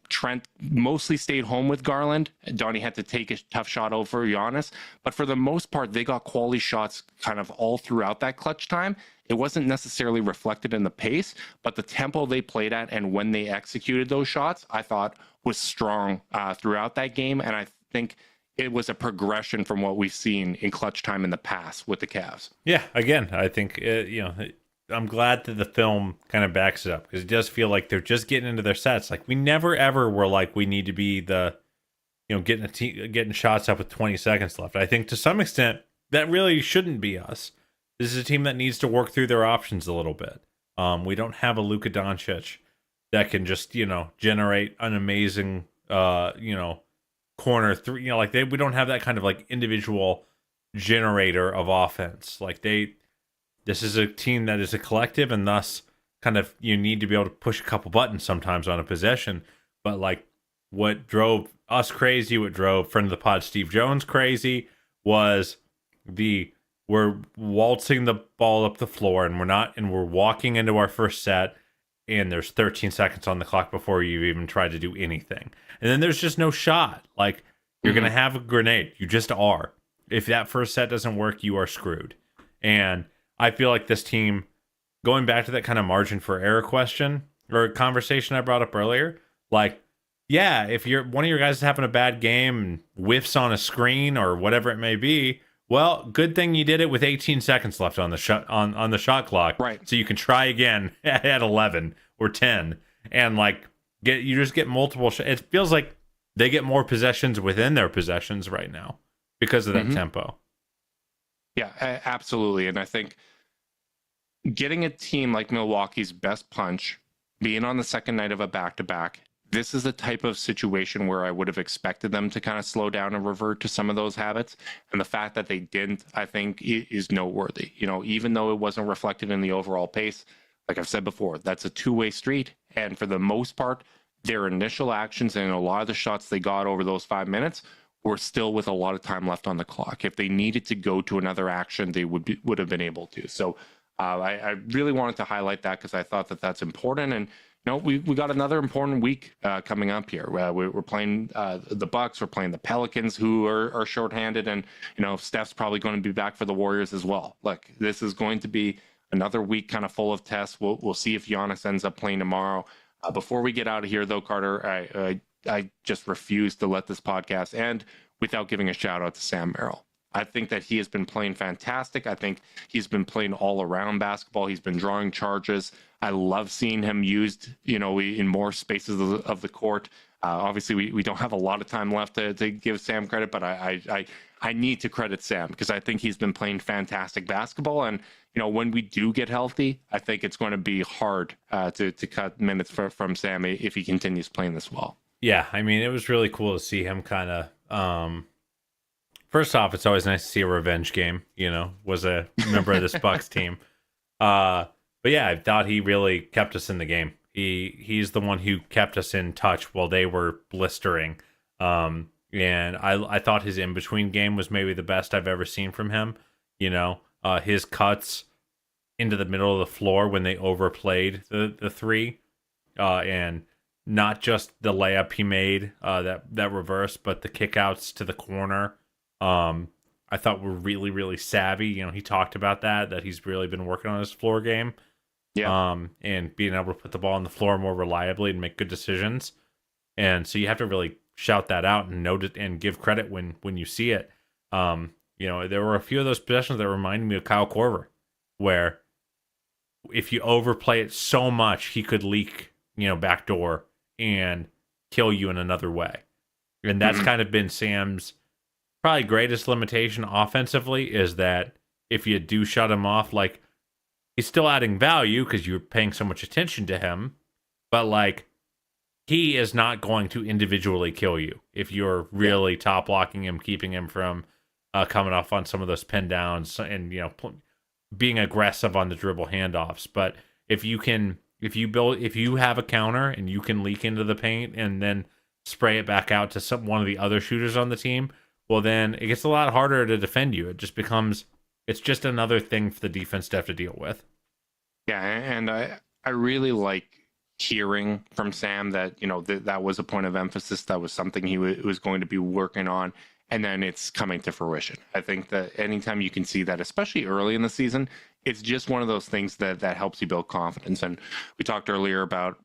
[SPEAKER 2] Trent mostly stayed home with Garland. Donnie had to take a tough shot over Giannis, but for the most part, they got quality shots kind of all throughout that clutch time. It wasn't necessarily reflected in the pace, but the tempo they played at and when they executed those shots, I thought was strong throughout that game. And I think it was a progression from what we've seen in clutch time in the past with the Cavs.
[SPEAKER 3] Yeah, again, I think, I'm glad that the film kind of backs it up because it does feel like they're just getting into their sets. Like, we never, ever were like, we need to be getting shots up with 20 seconds left. I think to some extent, that really shouldn't be us. This is a team that needs to work through their options a little bit. We don't have a Luka Doncic that can just, generate an amazing, corner three. We don't have that kind of like individual generator of offense. This is a team that is a collective, and thus kind of you need to be able to push a couple buttons sometimes on a possession. But like what drove us crazy, what drove friend of the pod Steve Jones crazy was we're waltzing the ball up the floor and we're walking into our first set and there's 13 seconds on the clock before you even try to do anything. And then there's just no shot. Like you're going to have a grenade. You just are. If that first set doesn't work, you are screwed. And I feel like this team, going back to that kind of margin for error question or conversation I brought up earlier, like, yeah, if one of your guys is having a bad game and whiffs on a screen or whatever it may be, well, good thing you did it with 18 seconds left on the shot on the shot clock,
[SPEAKER 2] right? So
[SPEAKER 3] you can try again at 11 or 10, and you just get multiple. It feels like they get more possessions within their possessions right now because of that tempo.
[SPEAKER 2] Yeah, absolutely, and I think getting a team like Milwaukee's best punch, being on the second night of a back-to-back. This is the type of situation where I would have expected them to kind of slow down and revert to some of those habits. And the fact that they didn't, I think, is noteworthy. Even though it wasn't reflected in the overall pace, like I've said before, that's a two-way street. And for the most part, their initial actions and a lot of the shots they got over those 5 minutes were still with a lot of time left on the clock. If they needed to go to another action, they would have been able to. So I really wanted to highlight that because I thought that that's important. And we got another important week coming up here. We're playing the Bucks. We're playing the Pelicans, who are shorthanded, and Steph's probably going to be back for the Warriors as well. Look, this is going to be another week kind of full of tests. We'll see if Giannis ends up playing tomorrow. Before we get out of here, though, Carter, I just refuse to let this podcast end without giving a shout out to Sam Merrill. I think that he has been playing fantastic. I think he's been playing all around basketball. He's been drawing charges. I love seeing him used, in more spaces of the court. Obviously, we don't have a lot of time left to give Sam credit, but I need to credit Sam because I think he's been playing fantastic basketball. And, when we do get healthy, I think it's going to be hard to cut minutes from Sam if he continues playing this well.
[SPEAKER 3] Yeah, I mean, it was really cool to see him kind of... First off, it's always nice to see a revenge game, was a member of this Bucks team. But yeah, I thought he really kept us in the game. He's the one who kept us in touch while they were blistering. And I thought his in-between game was maybe the best I've ever seen from him. His cuts into the middle of the floor when they overplayed the three. And not just the layup he made, that reverse, but the kickouts to the corner. I thought were really, really savvy. He talked about that he's really been working on his floor game.
[SPEAKER 2] Yeah.
[SPEAKER 3] And being able to put the ball on the floor more reliably and make good decisions. And so you have to really shout that out and note it and give credit when you see it. There were a few of those possessions that reminded me of Kyle Korver, where if you overplay it so much, he could leak, backdoor and kill you in another way. And that's kind of been Sam's probably greatest limitation offensively, is that if you do shut him off, he's still adding value because you're paying so much attention to him, but he is not going to individually kill you if you're really top blocking him, keeping him from coming off on some of those pin downs and being aggressive on the dribble handoffs. But if you have a counter and you can leak into the paint and then spray it back out to one of the other shooters on the team, well, then it gets a lot harder to defend you. It just becomes, it's just another thing for the defense to have to deal with.
[SPEAKER 2] Yeah, and I really like hearing from Sam that, that was a point of emphasis. That was something he was going to be working on, and then it's coming to fruition. I think that anytime you can see that, especially early in the season, it's just one of those things that helps you build confidence. And we talked earlier about,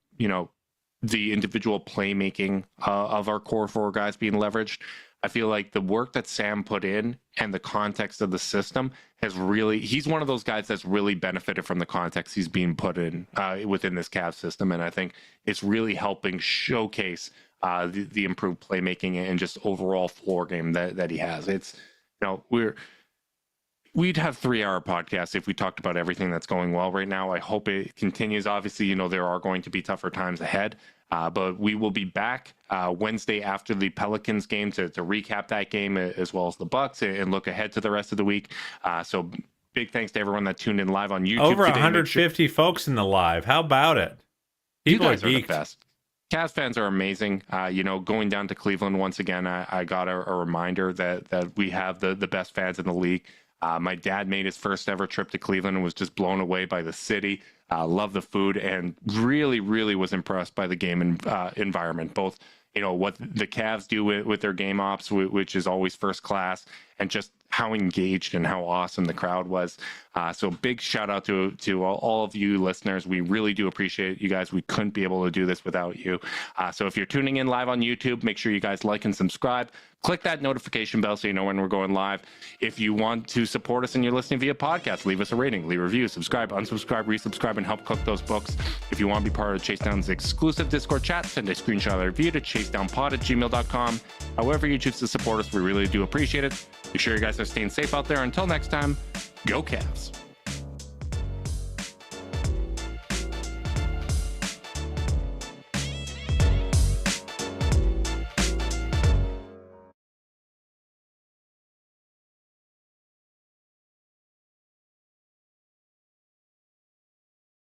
[SPEAKER 2] the individual playmaking of our core four guys being leveraged. I feel like the work that Sam put in and the context of the system he's one of those guys that's really benefited from the context he's being put in within this Cavs system. And I think it's really helping showcase the improved playmaking and just overall floor game that he has. It's, we'd have 3-hour podcasts if we talked about everything that's going well right now. I hope it continues. Obviously, there are going to be tougher times ahead, but we will be back Wednesday after the Pelicans game to recap that game, as well as the Bucks, and look ahead to the rest of the week. So big thanks to everyone that tuned in live on YouTube.
[SPEAKER 3] Over
[SPEAKER 2] today.
[SPEAKER 3] 150 folks in the live. How about it? People
[SPEAKER 2] you guys are the
[SPEAKER 3] geeked.
[SPEAKER 2] best. Cavs fans are amazing. Going down to Cleveland once again, I got a reminder that we have the best fans in the league. My dad made his first ever trip to Cleveland and was just blown away by the city. Loved the food and really, really was impressed by the game environment. Both, what the Cavs do with their game ops, which is always first class, and just how engaged and how awesome the crowd was. So big shout out to all of you listeners. We really do appreciate you guys. We couldn't be able to do this without you. So if you're tuning in live on YouTube, make sure you guys like and subscribe. Click that notification bell so you know when we're going live. If you want to support us and you're listening via podcast, leave us a rating, leave a review, subscribe, unsubscribe, resubscribe, and help cook those books. If you want to be part of Chase Down's exclusive Discord chat, send a screenshot of the review to chasedownpod@gmail.com. However you choose to support us, we really do appreciate it. Be sure you guys are staying safe out there. Until next time, go Cavs.